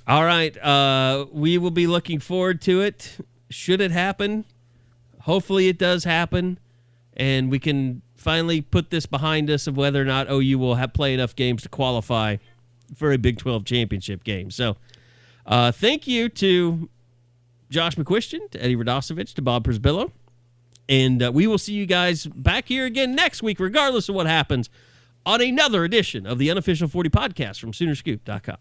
[SPEAKER 2] All right. We will be looking forward to it. Should it happen? Hopefully it does happen, and we can finally put this behind us of whether or not OU will play enough games to qualify for a Big 12 championship game. So thank you to Josh McQuistion, to Eddie Radosevich, to Bob Przbillo. And we will see you guys back here again next week, regardless of what happens, on another edition of the Unofficial 40 podcast from Soonerscoop.com.